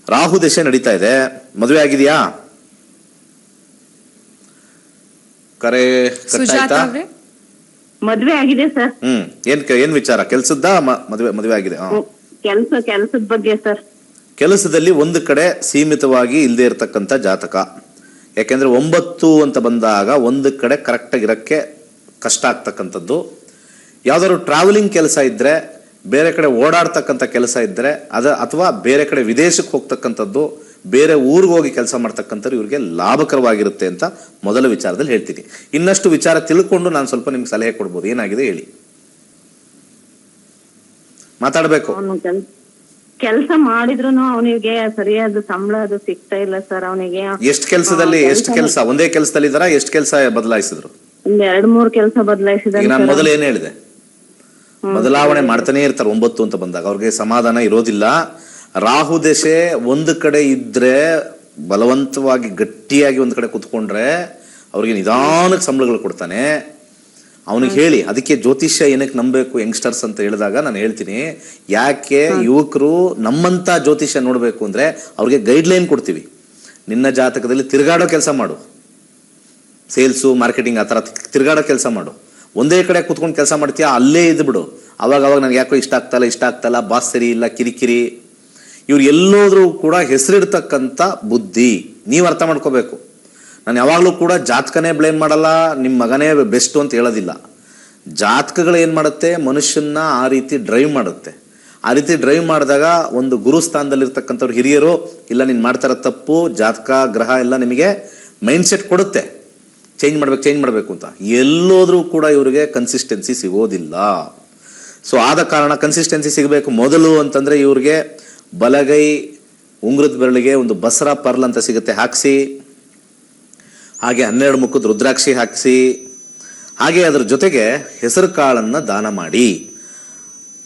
ರಾಹು ದಶೆ ನಡೀತಾ ಇದೆ. ಮದುವೆ ಆಗಿದೆಯಾ? ಕರೆ ಸುಜಾತಾ ಅವ್ರೆ? ಮದ್ವೆ ಆಗಿದೆ ಸರ್. ಏನ್ ವಿಚಾರ? ಕೆಲ್ಸದ ಮದುವೆ ಆಗಿದೆ? ಕೆಲ್ಸದ ಬಗ್ಗೆ ಸರ್. ಕೆಲಸದಲ್ಲಿ ಒಂದು ಕಡೆ ಸೀಮಿತವಾಗಿ ಇಲ್ಲದೆ ಇರತಕ್ಕಂಥ ಜಾತಕ. ಯಾಕೆಂದ್ರೆ 9 ಅಂತ ಬಂದಾಗ ಒಂದು ಕಡೆ ಕರೆಕ್ಟ್ ಆಗಿರಕ್ಕೆ ಕಷ್ಟ ಆಗ್ತಕ್ಕಂಥದ್ದು. ಯಾವ್ದಾದ್ರು ಟ್ರಾವೆಲಿಂಗ್ ಕೆಲಸ ಇದ್ರೆ, ಬೇರೆ ಕಡೆ ಓಡಾಡ್ತಕ್ಕಂಥ ಕೆಲಸ ಇದ್ರೆ ಅಥವಾ ಬೇರೆ ಕಡೆ ವಿದೇಶಕ್ಕೆ ಹೋಗ್ತಕ್ಕಂಥದ್ದು, ಬೇರೆ ಊರಿಗೆ ಹೋಗಿ ಕೆಲಸ ಮಾಡ್ತಕ್ಕಂಥವ್ರು ಇವ್ರಿಗೆ ಲಾಭಕರವಾಗಿರುತ್ತೆ ಅಂತ ಮೊದಲ ವಿಚಾರದಲ್ಲಿ ಹೇಳ್ತೀನಿ. ಇನ್ನಷ್ಟು ವಿಚಾರ ತಿಳ್ಕೊಂಡು ನಾನು ಸ್ವಲ್ಪ ನಿಮ್ಗೆ ಸಲಹೆ ಕೊಡ್ಬೋದು. ಏನಾಗಿದೆ ಹೇಳಿ, ಮಾತಾಡ್ಬೇಕು. ಕೆಲಸ ಮಾಡಿದ್ರು ಅವನಿಗೆ ಸರಿಯಾದ ಸಂಬಳ ಅದು ಸಿಗ್ತಾ ಇಲ್ಲ ಸರ್. ಅವನಿಗೆ ಎಷ್ಟು ಕೆಲಸದಲ್ಲಿ ಒಂದೇ ಕೆಲಸದಲ್ಲಿ ಇದಾರ? ಎಷ್ಟು ಕೆಲಸ ಬದಲಾಯಿಸಿದ್ರು? 2-3 ಕೆಲಸ ಬದಲಾಯಿಸಿದ್ದಾರೆ. ನಾನು ಮೊದಲು ಏನ್ ಹೇಳಿದೆ, ಬದಲಾವಣೆ ಮಾಡ್ತಾನೆ ಇರ್ತಾರೆ. 9 ಅಂತ ಬಂದಾಗ ಅವ್ರಿಗೆ ಸಮಾಧಾನ ಇರೋದಿಲ್ಲ. ರಾಹು ದಶೆ ಒಂದು ಕಡೆ ಇದ್ರೆ, ಬಲವಂತವಾಗಿ ಗಟ್ಟಿಯಾಗಿ ಒಂದು ಕಡೆ ಕುತ್ಕೊಂಡ್ರೆ ಅವ್ರಿಗೆ ನಿಧಾನಕ್ಕೆ ಸಂಬಳಗಳು ಕೊಡ್ತಾನೆ. ಅವನಿಗೆ ಹೇಳಿ, ಅದಕ್ಕೆ ಜ್ಯೋತಿಷ್ಯ ಏನಕ್ಕೆ ನಂಬಬೇಕು ಯಂಗ್ಸ್ಟರ್ಸ್ ಅಂತ ಹೇಳಿದಾಗ ನಾನು ಹೇಳ್ತೀನಿ, ಯಾಕೆ ಯುವಕರು ನಮ್ಮಂತ ಜ್ಯೋತಿಷ್ಯ ನೋಡ್ಬೇಕು ಅಂದ್ರೆ ಅವ್ರಿಗೆ ಗೈಡ್ಲೈನ್ ಕೊಡ್ತೀವಿ. ನಿನ್ನ ಜಾತಕದಲ್ಲಿ ತಿರುಗಾಡೋ ಕೆಲಸ ಮಾಡು, ಸೇಲ್ಸು, ಮಾರ್ಕೆಟಿಂಗ್, ಆ ಥರ ತಿರುಗಾಡೋ ಕೆಲಸ ಮಾಡು. ಒಂದೇ ಕಡೆ ಕುತ್ಕೊಂಡು ಕೆಲಸ ಮಾಡ್ತೀಯಾ, ಅಲ್ಲೇ ಇದ್ದು ಬಿಡು. ಅವಾಗ ನನಗೆ ಯಾಕೋ ಇಷ್ಟ ಆಗ್ತಲ್ಲ, ಬಾಸ್ ಸರಿ ಇಲ್ಲ, ಕಿರಿಕಿರಿ. ಇವ್ರು ಎಲ್ಲೋದ್ರೂ ಕೂಡ ಹೆಸರಿಡ್ತಕ್ಕಂಥ ಬುದ್ಧಿ ನೀವು ಅರ್ಥ ಮಾಡ್ಕೋಬೇಕು. ನಾನು ಯಾವಾಗಲೂ ಕೂಡ ಜಾತಕನೇ ಬ್ಲೇಮ್ ಮಾಡಲ್ಲ, ನಿಮ್ಮ ಮಗನೇ ಬೆಸ್ಟು ಅಂತ ಹೇಳೋದಿಲ್ಲ. ಜಾತಕಗಳು ಏನು ಮಾಡುತ್ತೆ, ಮನುಷ್ಯನ ಆ ರೀತಿ ಡ್ರೈವ್ ಮಾಡುತ್ತೆ. ಆ ರೀತಿ ಡ್ರೈವ್ ಮಾಡಿದಾಗ ಒಂದು ಗುರು ಸ್ಥಾನದಲ್ಲಿರ್ತಕ್ಕಂಥವ್ರು ಹಿರಿಯರು, ಇಲ್ಲ ನೀನು ಮಾಡ್ತಾರ ತಪ್ಪು, ಜಾತಕ ಗ್ರಹ ಎಲ್ಲ ನಿಮಗೆ ಮೈಂಡ್ ಸೆಟ್ ಕೊಡುತ್ತೆ, ಚೇಂಜ್ ಮಾಡಬೇಕು ಅಂತ. ಎಲ್ಲೋದ್ರೂ ಕೂಡ ಇವರಿಗೆ ಕನ್ಸಿಸ್ಟೆನ್ಸಿ ಸಿಗೋದಿಲ್ಲ. ಸೊ ಆದ ಕಾರಣ ಕನ್ಸಿಸ್ಟೆನ್ಸಿ ಸಿಗಬೇಕು ಮೊದಲು ಅಂತಂದ್ರೆ ಇವ್ರಿಗೆ ಬಲಗೈ ಉಂಗುರದ ಬೆರಳಿಗೆ ಒಂದು ಬಸರ ಪರ್ಲ್ ಅಂತ ಸಿಗುತ್ತೆ, ಹಾಕ್ಸಿ. ಹಾಗೆ 12 ಮುಖದ ರುದ್ರಾಕ್ಷಿ ಹಾಕಿಸಿ. ಹಾಗೆ ಅದರ ಜೊತೆಗೆ ಹೆಸರು ಕಾಳನ್ನು ದಾನ ಮಾಡಿ.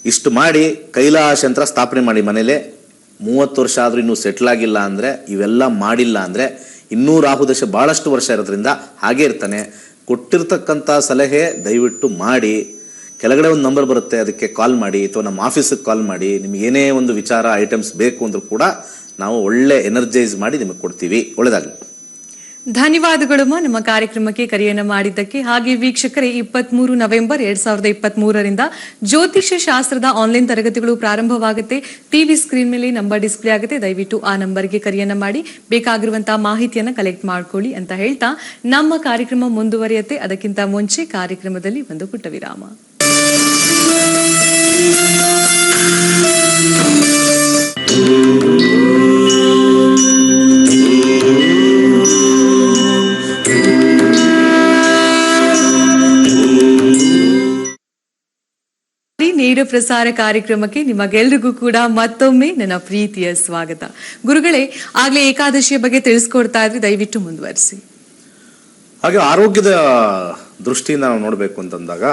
ಇಷ್ಟು ಮಾಡಿ ಕೈಲಾಶ ಯಂತ್ರ ಸ್ಥಾಪನೆ ಮಾಡಿ ಮನೇಲೆ. 30 ವರ್ಷ ಆದ್ರೂ ಇನ್ನೂ ಸೆಟ್ಲ್ ಆಗಿಲ್ಲ ಅಂದ್ರೆ, ಇವೆಲ್ಲ ಮಾಡಿಲ್ಲ ಅಂದ್ರೆ, ಇನ್ನೂ ರಾಹುದಶೆ ಬಹಳಷ್ಟು ವರ್ಷ ಇರೋದ್ರಿಂದ ಹಾಗೆ ಇರ್ತಾನೆ. ಕೊಟ್ಟಿರ್ತಕ್ಕಂಥ ಸಲಹೆ ದಯವಿಟ್ಟು ಮಾಡಿ. ಕೆಳಗಡೆ ಒಂದು ನಂಬರ್ ಬರುತ್ತೆ, ಅದಕ್ಕೆ ಕಾಲ್ ಮಾಡಿ ಅಥವಾ ನಮ್ಮ ಆಫೀಸಿಗೆ ಕಾಲ್ ಮಾಡಿ. ನಿಮ್ಗೆ ಏನೇ ಒಂದು ವಿಚಾರ ಐಟಮ್ಸ್ ಬೇಕು ಅಂದ್ರೂ ಕೂಡ ನಾವು ಒಳ್ಳೆ ಎನರ್ಜೈಸ್ ಮಾಡಿ ನಿಮಗೆ ಕೊಡ್ತೀವಿ. ಒಳ್ಳೆದಾಗಲಿ. ಧನ್ಯವಾದಗಳು ನಮ್ಮ ಕಾರ್ಯಕ್ರಮಕ್ಕೆ ಕರೆಯನ್ನ ಮಾಡಿದ್ದಕ್ಕೆ. ಹಾಗೆ ವೀಕ್ಷಕರೇ, 23 ನವೆಂಬರ್ 2023ರಿಂದ ಜ್ಯೋತಿಷ್ಯ ಶಾಸ್ತ್ರದ ಆನ್ಲೈನ್ ತರಗತಿಗಳು ಪ್ರಾರಂಭವಾಗುತ್ತೆ. ಟಿವಿ ಸ್ಕ್ರೀನ್ ಮೇಲೆ ನಂಬರ್ ಡಿಸ್ಪ್ಲೇ ಆಗುತ್ತೆ. ದಯವಿಟ್ಟು ಆ ನಂಬರ್ಗೆ ಕರೆಯನ್ನ ಮಾಡಿ ಬೇಕಾಗಿರುವಂತಹ ಮಾಹಿತಿಯನ್ನ ಕಲೆಕ್ಟ್ ಮಾಡ್ಕೊಳ್ಳಿ ಅಂತ ಹೇಳ್ತಾ ನಮ್ಮ ಕಾರ್ಯಕ್ರಮ ಮುಂದುವರಿಯುತ್ತೆ. ಅದಕ್ಕಿಂತ ಮುಂಚೆ ಕಾರ್ಯಕ್ರಮದಲ್ಲಿ ಒಂದು ಪುಟ್ಟ ವಿರಾಮ. ನೇರ ಪ್ರಸಾರ ಕಾರ್ಯಕ್ರಮಕ್ಕೆ ನಿಮಗೆಲ್ರಿಗೂ ಕೂಡ ಮತ್ತೊಮ್ಮೆ ನನ್ನ ಪ್ರೀತಿಯ ಸ್ವಾಗತ. ಗುರುಗಳೇ, ಆಗ್ಲೇ ಏಕಾದಶಿಯ ಬಗ್ಗೆ ತಿಳಿಸ್ಕೊಡ್ತಾ ಇದ್ರಿ, ದಯವಿಟ್ಟು ಮುಂದುವರಿಸಿ. ಹಾಗೆ ಆರೋಗ್ಯದ ದೃಷ್ಟಿಯಿಂದ ನಾವು ನೋಡಬೇಕು ಅಂತಂದಾಗ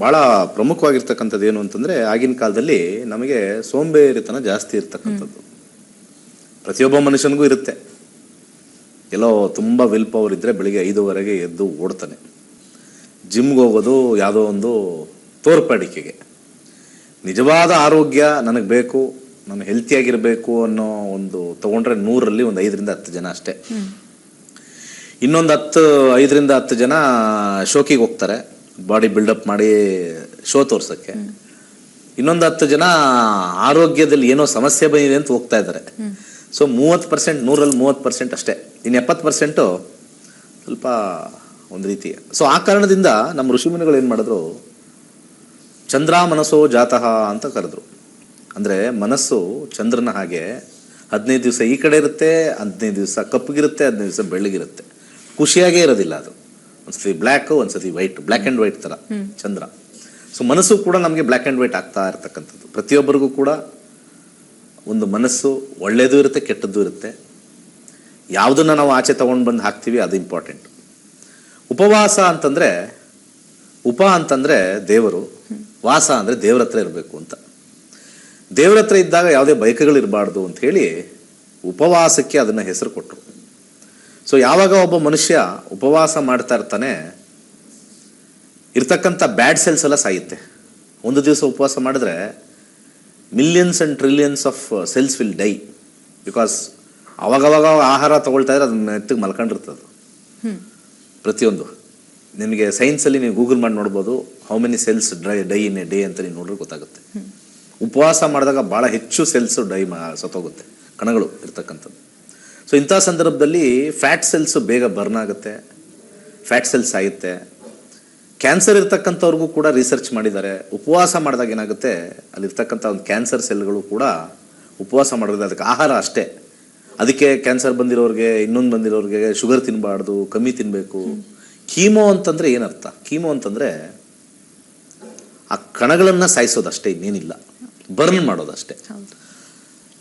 ಭಾಳ ಪ್ರಮುಖವಾಗಿರ್ತಕ್ಕಂಥದ್ದು ಏನು ಅಂತಂದರೆ ಆಗಿನ ಕಾಲದಲ್ಲಿ ನಮಗೆ ಸೋಂಬೇರಿತನ ಜಾಸ್ತಿ ಇರ್ತಕ್ಕಂಥದ್ದು. ಪ್ರತಿಯೊಬ್ಬ ಮನುಷ್ಯನಿಗೂ ಇರುತ್ತೆ. ಎಲ್ಲೋ ತುಂಬ ವಿಲ್ ಪವರ್ ಇದ್ದರೆ ಬೆಳಿಗ್ಗೆ 5:15 ಎದ್ದು ಓಡ್ತಾನೆ. ಜಿಮ್ಗೆ ಹೋಗೋದು ಯಾವುದೋ ಒಂದು ತೋರ್ಪಡಿಕೆಗೆ. ನಿಜವಾದ ಆರೋಗ್ಯ ನನಗೆ ಬೇಕು, ನಾನು ಹೆಲ್ತಿಯಾಗಿರಬೇಕು ಅನ್ನೋ ಒಂದು ತೊಗೊಂಡ್ರೆ 100ರಲ್ಲಿ ಒಂದು 5ರಿಂದ 10 ಜನ ಅಷ್ಟೇ. ಇನ್ನೊಂದು 5ರಿಂದ 10 ಜನ ಶೋಕಿಗೆ ಹೋಗ್ತಾರೆ, ಬಾಡಿ ಬಿಲ್ಡಪ್ ಮಾಡಿ ಶೋ ತೋರ್ಸೋಕ್ಕೆ. ಇನ್ನೊಂದು 10 ಜನ ಆರೋಗ್ಯದಲ್ಲಿ ಏನೋ ಸಮಸ್ಯೆ ಬಂದಿದೆ ಅಂತ ಹೋಗ್ತಾ ಇದ್ದಾರೆ. ಸೊ 30%, 100ರಲ್ಲಿ 30% ಅಷ್ಟೇ. ಇನ್ನು 70% ಸ್ವಲ್ಪ ಒಂದು ರೀತಿ. ಸೊ ಆ ಕಾರಣದಿಂದ ನಮ್ಮ ಋಷಿಮುನಿಗಳು ಏನು ಮಾಡಿದ್ರು, ಚಂದ್ರ ಮನಸ್ಸೋ ಜಾತಃ ಅಂತ ಕರೆದ್ರು. ಅಂದರೆ ಮನಸ್ಸು ಚಂದ್ರನ ಹಾಗೆ 15 ದಿವಸ ಈ ಕಡೆ ಇರುತ್ತೆ, 15 ದಿವಸ ಕಪ್ಪಗಿರುತ್ತೆ, 15 ದಿವಸ ಬೆಳ್ಳಗಿರುತ್ತೆ. ಖುಷಿಯಾಗೇ ಇರೋದಿಲ್ಲ ಅದು. ಒಂದ್ಸತಿ ಬ್ಲ್ಯಾಕ್, ಒಂದ್ಸತಿ ವೈಟ್, ಬ್ಲ್ಯಾಕ್ ಆ್ಯಂಡ್ ವೈಟ್ ಥರ ಚಂದ್ರ. ಸೊ ಮನಸ್ಸು ಕೂಡ ನಮಗೆ ಬ್ಲ್ಯಾಕ್ ಆ್ಯಂಡ್ ವೈಟ್ ಆಗ್ತಾ ಇರ್ತಕ್ಕಂಥದ್ದು. ಪ್ರತಿಯೊಬ್ಬರಿಗೂ ಕೂಡ ಒಂದು ಮನಸ್ಸು ಒಳ್ಳೆಯದು ಇರುತ್ತೆ, ಕೆಟ್ಟದ್ದು ಇರುತ್ತೆ. ಯಾವುದನ್ನು ನಾವು ಆಚೆ ತೊಗೊಂಡು ಬಂದು ಹಾಕ್ತೀವಿ ಅದು ಇಂಪಾರ್ಟೆಂಟ್. ಉಪವಾಸ ಅಂತಂದರೆ, ಉಪ ಅಂತಂದರೆ ದೇವರು, ವಾಸ ಅಂದರೆ ದೇವ್ರ ಹತ್ರ ಇರಬೇಕು ಅಂತ. ದೇವ್ರ ಹತ್ರ ಇದ್ದಾಗ ಯಾವುದೇ ಬಯಕೆಗಳಿರಬಾರ್ದು ಅಂತ ಹೇಳಿ ಉಪವಾಸಕ್ಕೆ ಅದನ್ನು ಹೆಸರು ಕೊಟ್ಟರು. ಸೊ ಯಾವಾಗ ಒಬ್ಬ ಮನುಷ್ಯ ಉಪವಾಸ ಮಾಡ್ತಾ ಇರ್ತಾನೆ, ಇರ್ತಕ್ಕಂಥ ಬ್ಯಾಡ್ ಸೆಲ್ಸ್ ಎಲ್ಲ ಸಾಯುತ್ತೆ. ಒಂದು ದಿವಸ ಉಪವಾಸ ಮಾಡಿದ್ರೆ millions and trillions of cells will die. Because ಅವಾಗವಾಗ ಆಹಾರ ತಗೊಳ್ತಾ ಇದ್ರೆ ಅದನ್ನ ಮೆತ್ತಗೆ ಮಲ್ಕೊಂಡಿರ್ತದೆ ಪ್ರತಿಯೊಂದು. ನಿಮಗೆ ಸೈನ್ಸಲ್ಲಿ ನೀವು ಗೂಗಲ್ ಮಾಡಿ ನೋಡ್ಬೋದು, how many cells dye in a day ಅಂತ ನೀವು ನೋಡ್ರೆ ಗೊತ್ತಾಗುತ್ತೆ. ಉಪವಾಸ ಮಾಡಿದಾಗ ಭಾಳ ಹೆಚ್ಚು ಸೆಲ್ಸು ಸತ್ತೋಗುತ್ತೆ, ಕಣಗಳು ಇರ್ತಕ್ಕಂಥದ್ದು. ಸೊ ಇಂಥ ಸಂದರ್ಭದಲ್ಲಿ ಫ್ಯಾಟ್ ಸೆಲ್ಸು ಬೇಗ ಬರ್ನ್ ಆಗುತ್ತೆ, ಫ್ಯಾಟ್ ಸೆಲ್ಸ್ ಆಗುತ್ತೆ. ಕ್ಯಾನ್ಸರ್ ಇರ್ತಕ್ಕಂಥವ್ರಿಗೂ ಕೂಡ ರಿಸರ್ಚ್ ಮಾಡಿದ್ದಾರೆ. ಉಪವಾಸ ಮಾಡಿದಾಗ ಏನಾಗುತ್ತೆ, ಅಲ್ಲಿರ್ತಕ್ಕಂಥ ಒಂದು ಕ್ಯಾನ್ಸರ್ ಸೆಲ್ಗಳು ಕೂಡ ಉಪವಾಸ ಮಾಡೋದು, ಅದಕ್ಕೆ ಆಹಾರ ಅಷ್ಟೇ. ಅದಕ್ಕೆ ಕ್ಯಾನ್ಸರ್ ಬಂದಿರೋರಿಗೆ, ಇನ್ನೊಂದು ಬಂದಿರೋರಿಗೆ ಶುಗರ್ ತಿನ್ನಬಾರ್ದು, ಕಮ್ಮಿ ತಿನ್ನಬೇಕು. ಕೀಮೋ ಅಂತಂದರೆ ಏನರ್ಥ? ಕೀಮೋ ಅಂತಂದರೆ ಆ ಕಣಗಳನ್ನು ಸಾಯಿಸೋದಷ್ಟೇ, ಇನ್ನೇನಿಲ್ಲ, ಬರ್ನ್ ಮಾಡೋದಷ್ಟೇ.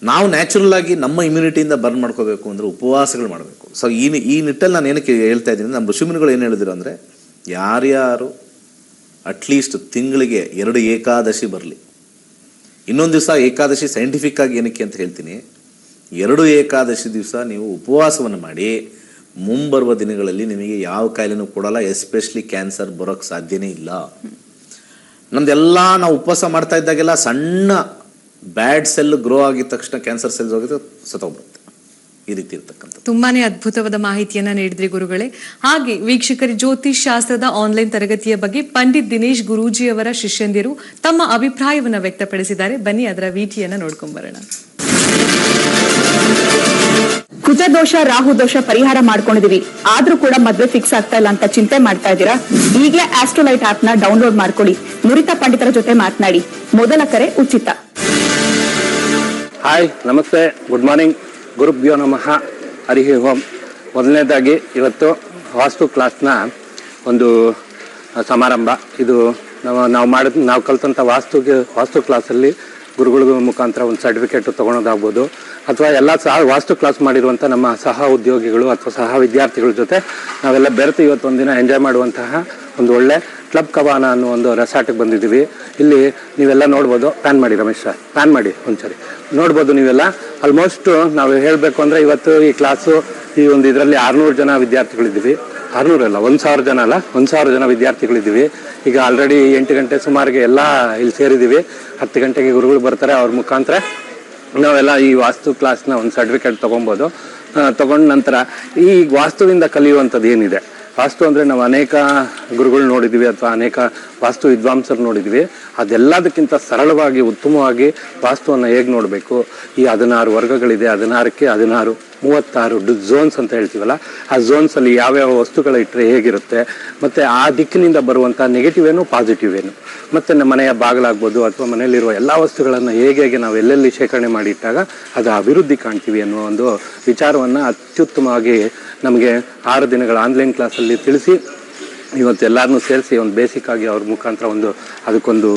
ನಾವು ನ್ಯಾಚುರಲ್ ಆಗಿ ನಮ್ಮ ಇಮ್ಯುನಿಟಿಯಿಂದ ಬರ್ನ್ ಮಾಡ್ಕೋಬೇಕು ಅಂದರೆ ಉಪವಾಸಗಳು ಮಾಡಬೇಕು. ಸೊ ಈ ನಿಟ್ಟಲ್ಲಿ ನಾನು ಏನಕ್ಕೆ ಹೇಳ್ತಾ ಇದ್ದೀನಿ, ನಮ್ಮ ಋಷಿಮುನಿಗಳು ಏನು ಹೇಳಿದ್ರು ಅಂದರೆ, ಯಾರ್ಯಾರು ಅಟ್ಲೀಸ್ಟ್ ತಿಂಗಳಿಗೆ 2 ಏಕಾದಶಿ ಬರಲಿ. ಇನ್ನೊಂದು ದಿವಸ ಏಕಾದಶಿ ಸೈಂಟಿಫಿಕ್ ಆಗಿ ಏನಕ್ಕೆ ಅಂತ ಹೇಳ್ತೀನಿ. 2 ಏಕಾದಶಿ ದಿವಸ ನೀವು ಉಪವಾಸವನ್ನು ಮಾಡಿ, ಮುಂಬರುವ ದಿನಗಳಲ್ಲಿ ನಿಮಗೆ ಯಾವ ಕಾಯಿಲೆನೂ ಕೊಡಲ್ಲ, ಎಸ್ಪೆಷಲಿ ಕ್ಯಾನ್ಸರ್ ಬರೋಕ್ಕೆ ಸಾಧ್ಯನೇ ಇಲ್ಲ. ನಮ್ದೆಲ್ಲ ನಾವು ಉಪವಾಸ ಮಾಡ್ತಾ ಇದ್ದಾಗೆಲ್ಲ ಸಣ್ಣ ಬ್ಯಾಡ್ ಸೆಲ್ ಗ್ರೋ ಆಗಿದ ತಕ್ಷಣ ಕ್ಯಾನ್ಸರ್ ಸೆಲ್ಸ್ ಹೋಗಿದ್ರೆ ಸತ್ತೋಗ್ಬಿಡುತ್ತೆ. ಈ ರೀತಿ ಇರ್ತಕ್ಕಂಥ ತುಂಬಾನೇ ಅದ್ಭುತವಾದ ಮಾಹಿತಿಯನ್ನ ನೀಡಿದ್ರಿ ಗುರುಗಳೇ. ಹಾಗೆ ವೀಕ್ಷಕರಿ, ಜ್ಯೋತಿಷ್ ಶಾಸ್ತ್ರದ ಆನ್ಲೈನ್ ತರಗತಿಯ ಬಗ್ಗೆ ಪಂಡಿತ್ ದಿನೇಶ್ ಗುರೂಜಿ ಅವರ ಶಿಷ್ಯಂದಿರು ತಮ್ಮ ಅಭಿಪ್ರಾಯವನ್ನ ವ್ಯಕ್ತಪಡಿಸಿದ್ದಾರೆ. ಬನ್ನಿ ಅದರ ವಿಟಿಯನ್ನ ನೋಡ್ಕೊಂಡ್ ಬರೋಣ. ಕುಜದೋಷ ರಾಹು ದೋಷ ಪರಿಹಾರ ಮಾಡ್ಕೊಂಡಿದೀವಿ, ಆದ್ರೂ ಕೂಡ ಮದ್ವೆ ಫಿಕ್ಸ್ ಆಗ್ತಾ ಇಲ್ಲ ಅಂತ ಚಿಂತೆ ಮಾಡ್ತಾ ಇದ್ದೀರಾ? ಈಗಲೇ ಆಸ್ಟ್ರೋಲೈಟ್ ಆಪ್ ನ ಡೌನ್ಲೋಡ್ ಮಾಡ್ಕೊಳ್ಳಿ. ನುರಿತ ಪಂಡಿತರ ಜೊತೆ ಮಾತನಾಡಿ. ಮೊದಲ ಕರೆ ಉಚಿತ. ಹಾಯ್, ನಮಸ್ತೆ, ಗುಡ್ ಮಾರ್ನಿಂಗ್, ಗುರುಭ್ಯೋ ನಮಃ, ಹರಿ ಓಂ. ಮೊದಲನೇದಾಗಿ ಇವತ್ತು ವಾಸ್ತು ಕ್ಲಾಸ್ನ ಒಂದು ಸಮಾರಂಭ. ಇದು ನಾವು ಕಲ್ತಂಥ ವಾಸ್ತು ಕ್ಲಾಸಲ್ಲಿ ಗುರುಗಳ ಮುಖಾಂತರ ಒಂದು ಸರ್ಟಿಫಿಕೇಟ್ ತೊಗೊಳೋದಾಗ್ಬೋದು, ಅಥವಾ ಎಲ್ಲ ವಾಸ್ತು ಕ್ಲಾಸ್ ಮಾಡಿರುವಂಥ ನಮ್ಮ ಸಹ ಉದ್ಯೋಗಿಗಳು ಅಥವಾ ಸಹ ವಿದ್ಯಾರ್ಥಿಗಳ ಜೊತೆ ನಾವೆಲ್ಲ ಬೆರೆತು ಇವತ್ತು ಒಂದಿನ ಎಂಜಾಯ್ ಮಾಡುವಂತಹ ಒಂದು ಒಳ್ಳೆ ಕ್ಲಬ್ ಕವಾನ ಅನ್ನೋ ಒಂದು ರೆಸಾರ್ಟಿಗೆ ಬಂದಿದ್ದೀವಿ. ಇಲ್ಲಿ ನೀವೆಲ್ಲ ನೋಡ್ಬೋದು. ಪ್ಯಾನ್ ಮಾಡಿ ರಮೇಶ್ ಸರ್, ಪ್ಯಾನ್ ಮಾಡಿ ಒಂದ್ಸರಿ ನೋಡ್ಬೋದು ನೀವೆಲ್ಲ. ಆಲ್ಮೋಸ್ಟ್ ನಾವು ಹೇಳಬೇಕು ಅಂದರೆ ಇವತ್ತು ಈ ಕ್ಲಾಸು ಈ ಒಂದು ಇದರಲ್ಲಿ 600 ಜನ ವಿದ್ಯಾರ್ಥಿಗಳಿದ್ದೀವಿ. 600 ಅಲ್ಲ, 1000 ಜನ ಅಲ್ಲ, 1000 ಜನ ವಿದ್ಯಾರ್ಥಿಗಳಿದ್ದೀವಿ. ಈಗ ಆಲ್ರೆಡಿ 8 ಗಂಟೆ ಸುಮಾರಿಗೆ ಎಲ್ಲ ಇಲ್ಲಿ ಸೇರಿದ್ದೀವಿ. 10 ಗಂಟೆಗೆ ಗುರುಗಳು ಬರ್ತಾರೆ. ಅವ್ರ ಮುಖಾಂತರ ನಾವೆಲ್ಲ ಈ ವಾಸ್ತು ಕ್ಲಾಸ್ನ ಒಂದು ಸರ್ಟಿಫಿಕೇಟ್ ತೊಗೊಬೋದು. ತೊಗೊಂಡ ನಂತರ ಈ ವಾಸ್ತುವಿಂದ ಕಲಿಯುವಂಥದ್ದು ಏನಿದೆ, ವಾಸ್ತು ಅಂದರೆ ನಾವು ಅನೇಕ ಗುರುಗಳು ನೋಡಿದ್ದೀವಿ ಅಥವಾ ಅನೇಕ ವಾಸ್ತು ವಿದ್ವಾಂಸರು ನೋಡಿದ್ದೀವಿ. ಅದೆಲ್ಲದಕ್ಕಿಂತ ಸರಳವಾಗಿ ಉತ್ತಮವಾಗಿ ವಾಸ್ತುವನ್ನು ಹೇಗೆ ನೋಡಬೇಕು, ಈ 16 ವರ್ಗಗಳಿದೆ, 16ಕ್ಕೆ 16 36 ಝೋನ್ಸ್ ಅಂತ ಹೇಳ್ತೀವಲ್ಲ, ಆ ಝೋನ್ಸಲ್ಲಿ ಯಾವ್ಯಾವ ವಸ್ತುಗಳ ಇಟ್ಟರೆ ಹೇಗಿರುತ್ತೆ, ಮತ್ತು ಆ ದಿಕ್ಕಿನಿಂದ ಬರುವಂಥ ನೆಗೆಟಿವ್ ಏನು ಪಾಸಿಟಿವ್ ಏನು, ಮತ್ತು ನಮ್ಮ ಮನೆಯ ಬಾಗಿಲಾಗ್ಬೋದು ಅಥವಾ ಮನೆಯಲ್ಲಿರುವ ಎಲ್ಲ ವಸ್ತುಗಳನ್ನು ಹೇಗೆ ನಾವು ಎಲ್ಲೆಲ್ಲಿ ಶೇಖರಣೆ ಮಾಡಿಟ್ಟಾಗ ಅದು ಅಭಿವೃದ್ಧಿ ಕಾಣ್ತೀವಿ ಅನ್ನುವ ಒಂದು ವಿಚಾರವನ್ನು ಅತ್ಯುತ್ತಮವಾಗಿ ನಮಗೆ 6 ದಿನಗಳ ಆನ್ಲೈನ್ ಕ್ಲಾಸಲ್ಲಿ ತಿಳಿಸಿ ಇವತ್ತು ಎಲ್ಲರನ್ನೂ ಸೇರಿಸಿ ಒಂದು ಬೇಸಿಕ್ ಆಗಿ ಅವ್ರ ಮುಖಾಂತರ ಅದಕ್ಕೊಂದು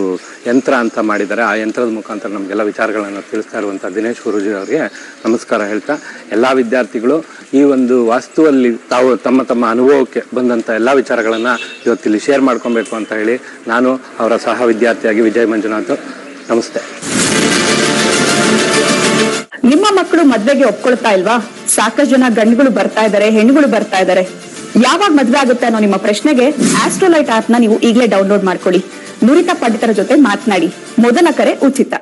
ಯಂತ್ರ ಅಂತ ಮಾಡಿದ್ದಾರೆ. ಆ ಯಂತ್ರದ ಮುಖಾಂತರ ನಮಗೆಲ್ಲ ವಿಚಾರಗಳನ್ನು ತಿಳಿಸ್ತಾ ಇರುವಂಥ ದಿನೇಶ್ ಗುರೂಜಿ ಅವರಿಗೆ ನಮಸ್ಕಾರ ಹೇಳ್ತಾ, ಎಲ್ಲ ವಿದ್ಯಾರ್ಥಿಗಳು ಈ ಒಂದು ವಾಸ್ತುವಲ್ಲಿ ತಾವು ತಮ್ಮ ಅನುಭವಕ್ಕೆ ಬಂದಂಥ ಎಲ್ಲ ವಿಚಾರಗಳನ್ನು ಇವತ್ತಿಲ್ಲಿ ಶೇರ್ ಮಾಡ್ಕೊಬೇಕು ಅಂತ ಹೇಳಿ ನಾನು ಅವರ ಸಹ ವಿದ್ಯಾರ್ಥಿಯಾಗಿ ವಿಜಯ್ ಮಂಜುನಾಥ್. ನಮಸ್ತೆ. ನಿಮ್ಮ ಮಕ್ಕಳು ಮದ್ವೆಗೆ ಒಪ್ಕೊಳ್ತಾ ಇಲ್ವಾ? ಸಾಕಷ್ಟು ಜನ ಗಂಡುಗಳು ಬರ್ತಾ ಇದ್ದಾರೆ, ಹೆಣ್ಣುಗಳು ಬರ್ತಾ ಇದ್ದಾರೆ. ಯಾವಾಗ ಮದ್ವೆ ಆಗುತ್ತೆ ಅನ್ನೋ ನಿಮ್ಮ ಪ್ರಶ್ನೆಗೆ ಆಸ್ಟ್ರೋಲೈಟ್ ಆಪ್ ನ ನೀವು ಈಗಲೇ ಡೌನ್ಲೋಡ್ ಮಾಡ್ಕೊಳ್ಳಿ. ನುರಿತ ಪಂಡಿತರ ಜೊತೆ ಮಾತನಾಡಿ. ಮೊದಲ ಕರೆ ಉಚಿತ.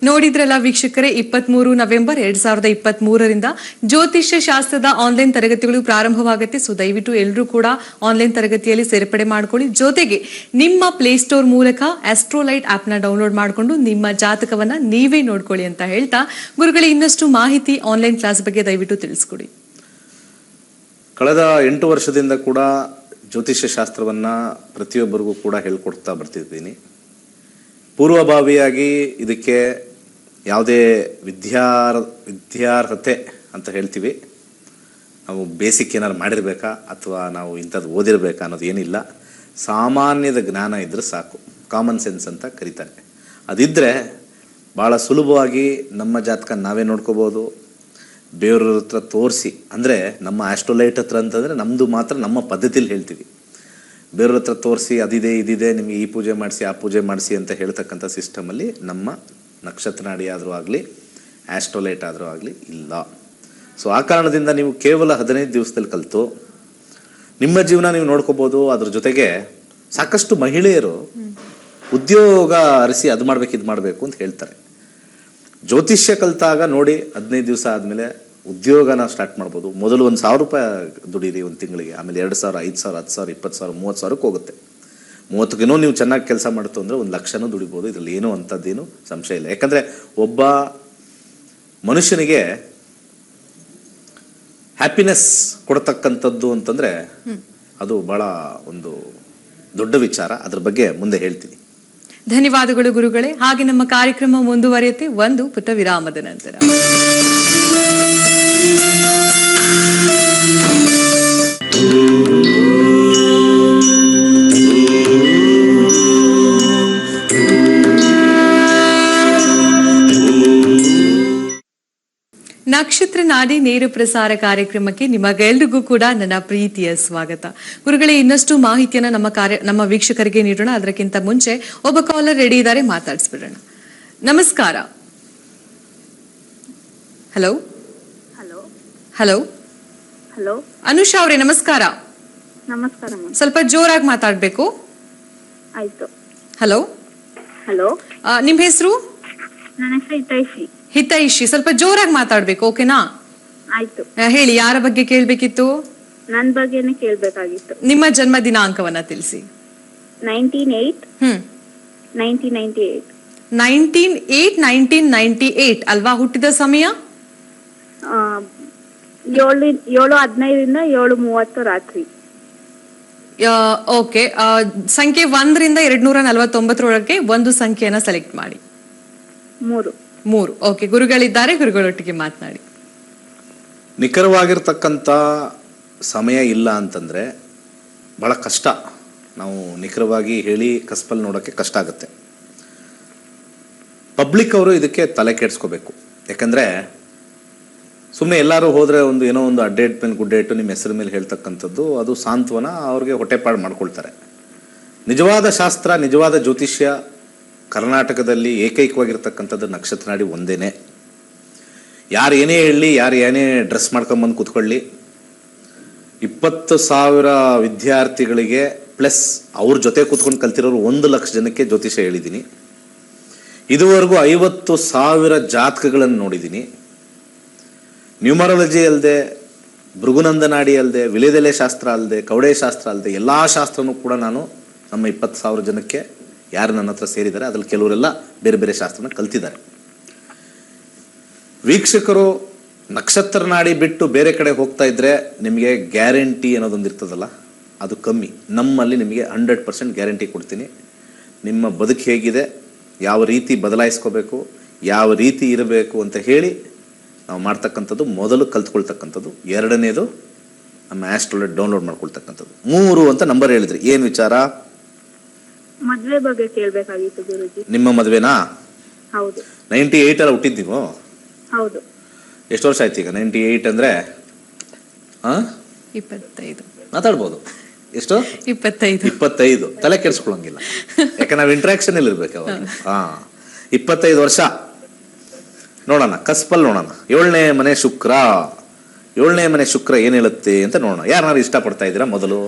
ನೋಡಿದ್ರಲ್ಲ ವೀಕ್ಷಕರೇ, 23 ನವೆಂಬರ್ 2023ರಿಂದ ಜ್ಯೋತಿಷ್ಯ ಶಾಸ್ತ್ರದ ಆನ್ಲೈನ್ ತರಗತಿಗಳು ಪ್ರಾರಂಭವಾಗುತ್ತೆ. ಸೊ ದಯವಿಟ್ಟು ಎಲ್ಲರೂ ಕೂಡ ಆನ್ಲೈನ್ ತರಗತಿಯಲ್ಲಿ ಸೇರ್ಪಡೆ ಮಾಡ್ಕೊಳ್ಳಿ. ಜೊತೆಗೆ ನಿಮ್ಮ ಪ್ಲೇಸ್ಟೋರ್ ಮೂಲಕ ಆಸ್ಟ್ರೋಲೈಟ್ ಆಪ್ ನ ಡೌನ್ಲೋಡ್ ಮಾಡಿಕೊಂಡು ನಿಮ್ಮ ಜಾತಕವನ್ನ ನೀವೇ ನೋಡ್ಕೊಳ್ಳಿ ಅಂತ ಹೇಳ್ತಾ, ಗುರುಗಳೇ ಇನ್ನಷ್ಟು ಮಾಹಿತಿ ಆನ್ಲೈನ್ ಕ್ಲಾಸ್ ಬಗ್ಗೆ ದಯವಿಟ್ಟು ತಿಳಿಸ್ಕೊಡಿ. ಕಳೆದ 8 ವರ್ಷದಿಂದ ಕೂಡ ಜ್ಯೋತಿಷ್ಯ ಶಾಸ್ತ್ರವನ್ನು ಪ್ರತಿಯೊಬ್ಬರಿಗೂ ಕೂಡ ಹೇಳ್ಕೊಡ್ತಾ ಬರ್ತಿದ್ದೀನಿ. ಪೂರ್ವಭಾವಿಯಾಗಿ ಇದಕ್ಕೆ ಯಾವುದೇ ವಿದ್ಯಾರ್ಹತೆ ಅಂತ ಹೇಳ್ತೀವಿ, ನಾವು ಬೇಸಿಕ್ ಏನಾದ್ರು ಮಾಡಿರಬೇಕಾ ಅಥವಾ ನಾವು ಇಂಥದ್ದು ಓದಿರಬೇಕಾ ಅನ್ನೋದು ಏನಿಲ್ಲ. ಸಾಮಾನ್ಯದ ಜ್ಞಾನ ಇದ್ದರೆ ಸಾಕು, ಕಾಮನ್ ಸೆನ್ಸ್ ಅಂತ ಕರೀತಾರೆ. ಅದಿದ್ದರೆ ಭಾಳ ಸುಲಭವಾಗಿ ನಮ್ಮ ಜಾತಕ ನಾವೇ ನೋಡ್ಕೋಬೋದು. ಬೇರೆಯವ್ರ ಹತ್ರ ತೋರಿಸಿ, ಅಂದರೆ ನಮ್ಮ ಆಸ್ಟ್ರೋಲೈಟ್ ಹತ್ರ ಅಂತಂದರೆ ನಮ್ಮದು ಮಾತ್ರ ನಮ್ಮ ಪದ್ಧತಿಲಿ ಹೇಳ್ತೀವಿ. ಬೇರೆಯವ್ರ ಹತ್ರ ತೋರಿಸಿ ಅದಿದೆ ಇದಿದೆ ನಿಮಗೆ ಈ ಪೂಜೆ ಮಾಡಿಸಿ ಆ ಪೂಜೆ ಮಾಡಿಸಿ ಅಂತ ಹೇಳ್ತಕ್ಕಂಥ ಸಿಸ್ಟಮಲ್ಲಿ ನಮ್ಮ ನಕ್ಷತ್ರ ನಾಡಿ ಆದರೂ ಆಗಲಿ ಆಸ್ಟ್ರೋಲೈಟ್ ಆದರೂ ಆಗಲಿ ಇಲ್ಲ. ಸೊ ಆ ಕಾರಣದಿಂದ ನೀವು ಕೇವಲ 15 ದಿವಸದಲ್ಲಿ ಕಲಿತು ನಿಮ್ಮ ಜೀವನ ನೀವು ನೋಡ್ಕೋಬೋದು. ಅದ್ರ ಜೊತೆಗೆ ಸಾಕಷ್ಟು ಮಹಿಳೆಯರು ಉದ್ಯೋಗ ಅರಿಸಿ ಅದು ಮಾಡಬೇಕು ಇದು ಮಾಡಬೇಕು ಅಂತ ಹೇಳ್ತಾರೆ. ಜ್ಯೋತಿಷ್ಯ ಕಲಿತಾಗ ನೋಡಿ 15 ದಿವಸ ಆದಮೇಲೆ ಉದ್ಯೋಗನ ಸ್ಟಾರ್ಟ್ ಮಾಡ್ಬೋದು. ಮೊದಲು 1,000 ರೂಪಾಯಿ ದುಡೀರಿ ಒಂದು ತಿಂಗಳಿಗೆ, ಆಮೇಲೆ 2,000, 5,000, 10,000, 20,000, 30,000ಕ್ಕೆ ಹೋಗುತ್ತೆ. 30ಕ್ಕೇನೋ ನೀವು ಚೆನ್ನಾಗಿ ಕೆಲಸ ಮಾಡ್ತು ಅಂದರೆ 1,00,000 ದುಡಿಬೋದು. ಇದರಲ್ಲಿ ಏನೋ ಅಂಥದ್ದೇನು ಸಂಶಯ ಇಲ್ಲ. ಯಾಕಂದರೆ ಒಬ್ಬ ಮನುಷ್ಯನಿಗೆ ಹ್ಯಾಪಿನೆಸ್ ಕೊಡ್ತಕ್ಕಂಥದ್ದು ಅಂತಂದರೆ ಅದು ಭಾಳ ಒಂದು ದೊಡ್ಡ ವಿಚಾರ. ಅದ್ರ ಬಗ್ಗೆ ಮುಂದೆ ಹೇಳ್ತೀನಿ. ಧನ್ಯವಾದಗಳು ಗುರುಗಳೇ. ಹಾಗೆ ನಮ್ಮ ಕಾರ್ಯಕ್ರಮ ಮುಂದುವರಿಯುತ್ತೆ ಒಂದು ಪುಟ್ಟ ವಿರಾಮದ ನಂತರ. ನಕ್ಷತ್ರ ನಾಡಿ ನೇರ ಪ್ರಸಾರ ಕಾರ್ಯಕ್ರಮಕ್ಕೆ ನಿಮಗೆಲ್ರಿಗೂ ಕೂಡ ನನ್ನ ಪ್ರೀತಿಯ ಸ್ವಾಗತ. ಗುರುಗಳೇ, ಇನ್ನಷ್ಟು ಮಾಹಿತಿಯನ್ನ ನಮ್ಮ ವೀಕ್ಷಕರಿಗೆ ನೀಡೋಣ. ಅದಕ್ಕಿಂತ ಮುಂಚೆ ಒಬ್ಬ ಕಾಲರ್ ರೆಡಿ ಇದ್ದಾರೆ, ಮಾತಾಡಿಸ್ಬಿಡೋಣ. ನಮಸ್ಕಾರ. Hello hello hello hello Anusha ಅವರೇ ನಮಸ್ಕಾರ. ನಮಸ್ಕಾರ. ಸ್ವಲ್ಪ ಜೋರಾಗಿ ಮಾತಾಡ್ಬೇಕು. ಆಯ್ತು. ಹಲೋ ಹಲೋ, ನಿಮ್ ಹೆಸರು? ನನ್ನ ಹೆಸರು ಹಿತೈಷಿ. ಹಿತೈಷಿ, ಸ್ವಲ್ಪ ಜೋರಾಗಿ ಮಾತಾಡ್ಬೇಕು, ಓಕೆನಾ? ಆಯ್ತು. ಹೇಳಿ, ಯಾರ ಬಗ್ಗೆ ಕೇಳ್ಬೇಕಿತ್ತು? ನನ್ ಬಗ್ಗೆನೇ ಕೇಳ್ಬೇಕಾಗಿತ್ತು. ನಿಮ್ಮ ಜನ್ಮ ದಿನಾಂಕವನ್ನ ತಿಳಿಸಿ. 19/8/1998. 19/8/1998 ಅಲ್ವಾ? ಹುಟ್ಟಿದ ಸಮಯ 7:15 7:30 ರಾತ್ರಿ. ಓಕೆ. ಸಂಖ್ಯೆ 1ರಿಂದ 249 ಒಂದು ಸಂಖ್ಯೆಯನ್ನ ಸೆಲೆಕ್ಟ್ ಮಾಡಿ. 3. ಓಕೆ, ಗುರುಗಳಿದ್ದಾರೆ, ಗುರುಗಳೊಟ್ಟಿಗೆ ಮಾತನಾಡಿ. ನಿಖರವಾಗಿರ್ತಕ್ಕಂಥ ಸಮಯ ಇಲ್ಲ ಅಂತಂದರೆ ಭಾಳ ಕಷ್ಟ. ನಾವು ನಿಖರವಾಗಿ ಹೇಳಿ ಕಸ್ಪಲ್ಲಿ ನೋಡೋಕ್ಕೆ ಕಷ್ಟ ಆಗುತ್ತೆ. ಪಬ್ಲಿಕ್ ಅವರು ಇದಕ್ಕೆ ತಲೆ ಕೆಡಿಸ್ಕೋಬೇಕು. ಯಾಕಂದರೆ ಸುಮ್ಮನೆ ಎಲ್ಲರೂ ಹೋದರೆ ಏನೋ ಒಂದು ಅಡ್ಡೇಟ್ ಮೇಲೆ ಗುಡ್ಡೇಟು ನಿಮ್ಮ ಹೆಸರು ಮೇಲೆ ಹೇಳ್ತಕ್ಕಂಥದ್ದು ಅದು ಸಾಂತ್ವನ, ಅವ್ರಿಗೆ ಹೊಟ್ಟೆಪಾಡು ಮಾಡ್ಕೊಳ್ತಾರೆ. ನಿಜವಾದ ಶಾಸ್ತ್ರ, ನಿಜವಾದ ಜ್ಯೋತಿಷ್ಯ ಕರ್ನಾಟಕದಲ್ಲಿ ಏಕೈಕವಾಗಿರ್ತಕ್ಕಂಥದ್ದು ನಕ್ಷತ್ರ ನಾಡಿ ಒಂದೇನೆ. ಯಾರು ಏನೇ ಹೇಳಲಿ, ಯಾರು ಏನೇ ಡ್ರೆಸ್ ಮಾಡ್ಕೊಂಬಂದು ಕೂತ್ಕೊಳ್ಳಿ, 20,000 ವಿದ್ಯಾರ್ಥಿಗಳಿಗೆ ಪ್ಲಸ್ ಅವ್ರ ಜೊತೆ ಕೂತ್ಕೊಂಡು ಕಲ್ತಿರೋರು 1,00,000 ಜನಕ್ಕೆ ಜ್ಯೋತಿಷ್ಯ ಹೇಳಿದ್ದೀನಿ. ಇದುವರೆಗೂ 50,000 ಜಾತಕಗಳನ್ನು ನೋಡಿದ್ದೀನಿ. ನ್ಯೂಮರಾಲಜಿ ಅಲ್ಲದೆ, ಭೃಗುನಂದನಾಡಿ ಅಲ್ಲದೆ, ವಿಲೇದೆಲೆ ಶಾಸ್ತ್ರ ಅಲ್ಲದೆ, ಕವಡೆ ಶಾಸ್ತ್ರ ಅಲ್ಲದೆ ಎಲ್ಲ ಶಾಸ್ತ್ರನೂ ಕೂಡ ನಾನು ನಮ್ಮ 20,000 ಜನಕ್ಕೆ ಯಾರು ನನ್ನ ಹತ್ರ ಸೇರಿದ್ದಾರೆ ಅದ್ರಲ್ಲಿ ಕೆಲವರೆಲ್ಲ ಬೇರೆ ಬೇರೆ ಶಾಸ್ತ್ರನ ಕಲ್ತಿದ್ದಾರೆ. ವೀಕ್ಷಕರು ನಕ್ಷತ್ರ ನಾಡಿ ಬಿಟ್ಟು ಬೇರೆ ಕಡೆ ಹೋಗ್ತಾ ಇದ್ರೆ ನಿಮಗೆ ಗ್ಯಾರಂಟಿ ಅನ್ನೋದೊಂದು ಇರ್ತದಲ್ಲ, ಅದು ಕಮ್ಮಿ. ನಮ್ಮಲ್ಲಿ ನಿಮಗೆ 100% ಗ್ಯಾರಂಟಿ ಕೊಡ್ತೀನಿ. ನಿಮ್ಮ ಬದುಕು ಹೇಗಿದೆ, ಯಾವ ರೀತಿ ಬದಲಾಯಿಸ್ಕೋಬೇಕು, ಯಾವ ರೀತಿ ಇರಬೇಕು ಅಂತ ಹೇಳಿ ನಾವು ಮಾಡ್ತಕ್ಕಂಥದ್ದು ಮೊದಲು ಕಲ್ತ್ಕೊಳ್ತಕ್ಕಂಥದ್ದು. ಎರಡನೇದು ನಮ್ಮ ಆಸ್ಟ್ರೋಲೈಟ್ ಡೌನ್ಲೋಡ್ ಮಾಡ್ಕೊಳ್ತಕ್ಕಂಥದ್ದು. 3 ಅಂತ ನಂಬರ್ ಹೇಳಿದ್ರಿ, ಏನು ವಿಚಾರ? ಮದ್ವೆ ಬಗ್ಗೆ ಕೇಳ್ಬೇಕಾಗಿತ್ತು ಗುರುಜಿ. ನಿಮ್ಮ ಮದುವೆನಾ? ಹೌದು. 98 ಅಲ್ಲ ಹುಟ್ಟಿದ್ದು ನೀವು? ಹೌದು. ಎಷ್ಟು ವರ್ಷ ಆಯ್ತು ಈಗ? 98 ಅಂದರೆ 25. ಮಾತಾಡ್ಬೋದು. ಎಷ್ಟು? 25. ತಲೆ ಕೆಡಿಸ್ಕೊಳಂಗಿಲ್ಲ, ಯಾಕೆ ನಾವು ಇಂಟ್ರಾಕ್ಷನ್ ಅಲ್ಲಿ ಇರ್ಬೇಕು ಅವಾಗ. 25 ವರ್ಷ. ನೋಡೋಣ, ಕಸ್ಪಲ್ ನೋಡೋಣ. 7ನೇ ಮನೆ ಶುಕ್ರ. 7ನೇ ಮನೆ ಶುಕ್ರ ಏನ್ ಹೇಳುತ್ತೆ ಅಂತ ನೋಡೋಣ. ಯಾರನ್ನಾರು ಇಷ್ಟಪಡ್ತಾ ಇದ್ದೀರಾ? ಮೊದಲು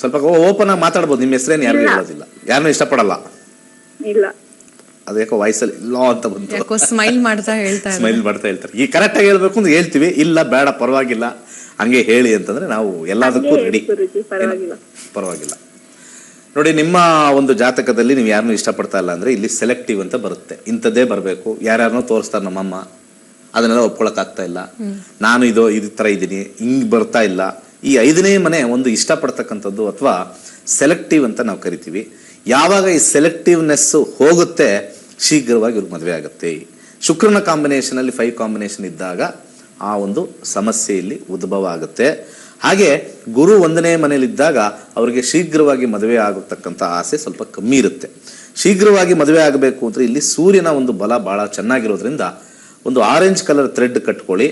ಸ್ವಲ್ಪ ಓಪನ್ ಆಗಿ ಮಾತಾಡ್ಬೋದು. ನಿಮ್ಮ ಹೆಸರೇನು ಯಾರಿಗೂ ಹೇಳೋದಿಲ್ಲ, ಯಾರನ್ನೂ ಇಷ್ಟಪಡಲ್ಲ. ಇಲ್ಲ. ಅದು ಯಾಕೋ ವಾಯ್ಸಲ್ಲಿ ಇಲ್ಲ ಅಂತ ಬಂತು. ಸ್ಮೈಲ್ ಮಾಡ್ತಾ ಹೇಳ್ತಾರೆ. ಈ ಕರೆಕ್ಟ್ ಆಗಿ ಹೇಳ್ಬೇಕು ಅಂತ ಹೇಳ್ತೀವಿ. ಇಲ್ಲ ಬೇಡ ಪರವಾಗಿಲ್ಲ ಹಂಗೆ ಹೇಳಿ ಅಂತಂದ್ರೆ ನಾವು ಎಲ್ಲದಕ್ಕೂ ರೆಡಿ. ಪರವಾಗಿಲ್ಲ. ನೋಡಿ, ನಿಮ್ಮ ಒಂದು ಜಾತಕದಲ್ಲಿ ನೀವು ಯಾರನ್ನೂ ಇಷ್ಟಪಡ್ತಾ ಇಲ್ಲ ಅಂದ್ರೆ ಇಲ್ಲಿ ಸೆಲೆಕ್ಟಿವ್ ಅಂತ ಬರುತ್ತೆ. ಇಂಥದ್ದೇ ಬರಬೇಕು. ಯಾರ್ಯಾರನ್ನೋ ತೋರಿಸ್ತಾರೆ ನಮ್ಮಮ್ಮ, ಅದನ್ನೆಲ್ಲ ಒಪ್ಕೊಳಕ್ ಆಗ್ತಾ ಇಲ್ಲ. ನಾನು ಈ ತರ ಇದ್ದೀನಿ, ಹಿಂಗ್ ಬರ್ತಾ ಇಲ್ಲ. ಈ 5ನೇ ಮನೆ ಒಂದು ಇಷ್ಟಪಡ್ತಕ್ಕಂಥದ್ದು ಅಥವಾ ಸೆಲೆಕ್ಟಿವ್ ಅಂತ ನಾವು ಕರಿತೀವಿ. ಯಾವಾಗ ಈ ಸೆಲೆಕ್ಟಿವ್ನೆಸ್ ಹೋಗುತ್ತೆ, ಶೀಘ್ರವಾಗಿ ಇವ್ರಿಗೆ ಮದುವೆ ಆಗುತ್ತೆ. ಶುಕ್ರನ ಕಾಂಬಿನೇಷನ್ ಅಲ್ಲಿ 5 ಕಾಂಬಿನೇಷನ್ ಇದ್ದಾಗ ಆ ಒಂದು ಸಮಸ್ಯೆ ಇಲ್ಲಿ ಉದ್ಭವ ಆಗುತ್ತೆ. ಹಾಗೆ ಗುರು 1ನೇ ಮನೆಯಲ್ಲಿದ್ದಾಗ ಅವರಿಗೆ ಶೀಘ್ರವಾಗಿ ಮದುವೆ ಆಗತಕ್ಕಂಥ ಆಸೆ ಸ್ವಲ್ಪ ಕಮ್ಮಿ ಇರುತ್ತೆ. ಶೀಘ್ರವಾಗಿ ಮದುವೆ ಆಗಬೇಕು ಅಂದ್ರೆ ಇಲ್ಲಿ ಸೂರ್ಯನ ಒಂದು ಬಲ ಬಹಳ ಚೆನ್ನಾಗಿರೋದ್ರಿಂದ ಒಂದು ಆರೆಂಜ್ ಕಲರ್ ಥ್ರೆಡ್ ಕಟ್ಕೊಳ್ಳಿ.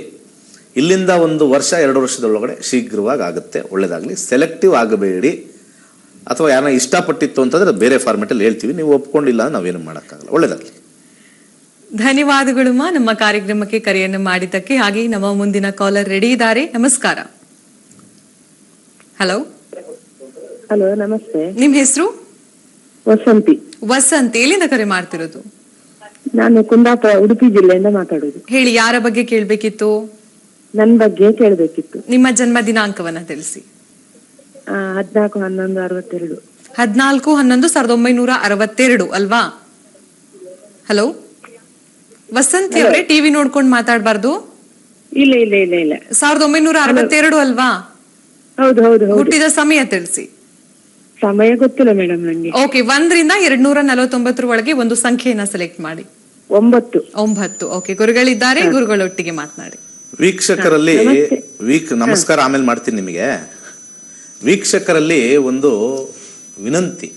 ಇಲ್ಲಿಂದ 1 ವರ್ಷ 2 ವರ್ಷದೊಳಗಡೆ ಶೀಘ್ರವಾಗಿ ಆಗುತ್ತೆ. ಒಳ್ಳೇದಾಗಲಿ. ಸೆಲೆಕ್ಟಿವ್ ಆಗಬೇಡಿ. ಅಥವಾ ಯಾರನ್ನ ಇಷ್ಟಪಟ್ಟಿತ್ತು ಅಂತಂದ್ರೆ ಬೇರೆ ಫಾರ್ಮೆಟಲ್ಲಿ ಹೇಳ್ತೀವಿ, ನೀವು ಒಪ್ಕೊಂಡಿಲ್ಲ ನಾವೇನು ಮಾಡೋಕ್ಕಾಗಲ್ಲ. ಒಳ್ಳೇದಾಗಲಿ. ಧನ್ಯವಾದಗಳು ನಮ್ಮ ಕಾರ್ಯಕ್ರಮಕ್ಕೆ ಕರೆಯನ್ನು ಮಾಡಿದ್ದಕ್ಕೆ. ಹಾಗೆ ನಮ್ಮ ಮುಂದಿನ ಕಾಲರ್ ರೆಡಿ ಇದ್ದಾರೆ. ನಮಸ್ಕಾರ. ಹಲೋ. ನಮಸ್ತೆ. ನಿಮ್ ಹೆಸರು? ವಸಂತಿ. ಎಲ್ಲಿಂದ ಕರೆ ಮಾಡ್ತಿರೋದು? ನಾನು ಕುಂದಾಪುರ, ಉಡುಪಿ ಜಿಲ್ಲೆಯಿಂದ ಮಾತಾಡೋದು. ಹೇಳಿ, ಯಾರ ಬಗ್ಗೆ ಕೇಳ್ಬೇಕಿತ್ತು? ನನ್ ಬಗ್ಗೆ ಕೇಳ್ಬೇಕಿತ್ತು. ನಿಮ್ಮ ಜನ್ಮ ದಿನಾಂಕವನ್ನ ತಿಳಿಸಿ. 14/11/62. 14/11/1962 ಅಲ್ವಾ? ಹಲೋ ವಸಂತಿ ಅವರೇ, ಟಿವಿ ನೋಡ್ಕೊಂಡು ಮಾತಾಡಬಾರ್ದು. ಇಲ್ಲ 1962 ಅಲ್ವಾ? ಹೌದು. ಹುಟ್ಟಿದ ಸಮಯ ತಿಳಿಸಿ. ಸಮಯ ಗೊತ್ತಿಲ್ಲ ಮೇಡಮ್ ನಂಗೆ. ಓಕೆ, 1 ರಿಂದ 249 ಒಳಗೆ ಒಂದು ಸಂಖ್ಯೆಯನ್ನ ಸೆಲೆಕ್ಟ್ ಮಾಡಿ. 9. ಓಕೆ, ಗುರುಗಳಿದ್ದಾರೆ, ಗುರುಗಳೊಟ್ಟಿಗೆ ಮಾತನಾಡಿ. ವೀಕ್ಷಕರಲ್ಲಿ ನಮಸ್ಕಾರ, ಆಮೇಲೆ ಮಾಡ್ತೀನಿ ನಿಮಗೆ. ವೀಕ್ಷಕರಲ್ಲಿ ಒಂದು ವಿನಂತಿ.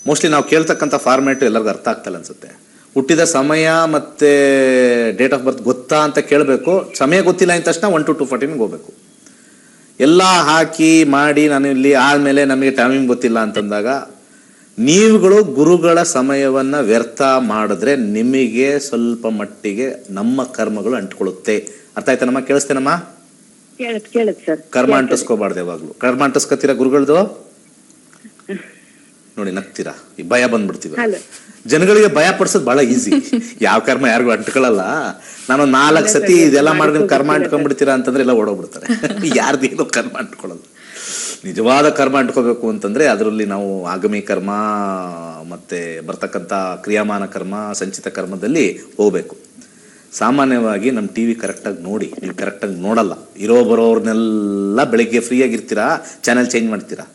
ಮೋಸ್ಟ್ಲಿ ನಾವು ಕೇಳ್ತಕ್ಕಂಥ ಫಾರ್ಮ್ಯಾಟ್ ಎಲ್ಲರಿಗೂ ಅರ್ಥ ಆಗ್ತಲ್ಲ ಅನ್ಸುತ್ತೆ. ಹುಟ್ಟಿದ ಸಮಯ ಮತ್ತೆ ಡೇಟ್ ಆಫ್ ಬರ್ತ್ ಗೊತ್ತಾ ಅಂತ ಕೇಳಬೇಕು. ಸಮಯ ಗೊತ್ತಿಲ್ಲ ಅಂದ ತಕ್ಷಣ 1 to 214 ಹೋಗ್ಬೇಕು. ಎಲ್ಲ ಹಾಕಿ ಮಾಡಿ ನಾನು ಇಲ್ಲಿ ಆದ್ಮೇಲೆ ನಮಗೆ ಟೈಮಿಂಗ್ ಗೊತ್ತಿಲ್ಲ ಅಂತಂದಾಗ ನೀವುಗಳು ಗುರುಗಳ ಸಮಯವನ್ನ ವ್ಯರ್ಥ ಮಾಡಿದ್ರೆ ನಿಮಗೆ ಸ್ವಲ್ಪ ಮಟ್ಟಿಗೆ ನಮ್ಮ ಕರ್ಮಗಳು ಅಂಟ್ಕೊಳ್ಳುತ್ತೆ. ಅರ್ಥ ಆಯ್ತಾ ನಮ್ಮ? ಕೇಳಿಸ್ತೇನಮ್ಮ? ಕೇಳತ್ ಸರ್. ಕರ್ಮ ಅಂಟಿಸ್ಕೋಬಾರ್ದು ಯಾವಾಗ್ಲೂ. ಕರ್ಮ ಅಂಟಿಸ್ಕೊತೀರಾ ಗುರುಗಳದು? ನೋಡಿ ನಗ್ತೀರಾ, ಈ ಭಯ ಬಂದ್ಬಿಡ್ತೀವಿ. ಜನಗಳಿಗೆ ಭಯ ಪಡಿಸೋದು ಬಹಳ ಈಸಿ. ಯಾವ ಕರ್ಮ ಯಾರಿಗೂ ಅಂಟ್ಕೊಳ್ಳಲ್ಲ. ನಾನು 4 ಸತಿ ಇದೆಲ್ಲ ಮಾಡಿ ನೀವು ಕರ್ಮ ಅಂಟ್ಕೊಂಡ್ಬಿಡ್ತೀರಾ ಅಂತಂದ್ರೆ ಎಲ್ಲ ಓಡೋಗ್ಬಿಡ್ತಾರೆ. ಯಾರ್ದೇನೋ ಕರ್ಮ ಅಂಟ್ಕೊಳ್ಳಲ್ಲ. ನಿಜವಾದ ಕರ್ಮ ಅಂಟ್ಕೋಬೇಕು ಅಂತಂದ್ರೆ ಅದರಲ್ಲಿ ನಾವು ಆಗಮಿ ಕರ್ಮ ಮತ್ತೆ ಬರ್ತಕ್ಕಂಥ ಕ್ರಿಯಾಮಾನ ಕರ್ಮ, ಸಂಚಿತ ಕರ್ಮದಲ್ಲಿ ಹೋಗ್ಬೇಕು. ಸಾಮಾನ್ಯವಾಗಿ ನಮ್ಮ ಟಿವಿ ಕರೆಕ್ಟಾಗಿ ನೋಡಿ, ನೀವು ಕರೆಕ್ಟಾಗಿ ನೋಡಲ್ಲ. ಬರೋರ್ನೆಲ್ಲ ಬೆಳಿಗ್ಗೆ ಫ್ರೀ ಆಗಿರ್ತೀರಾ, ಚಾನೆಲ್ ಚೇಂಜ್ ಮಾಡ್ತೀರಾ.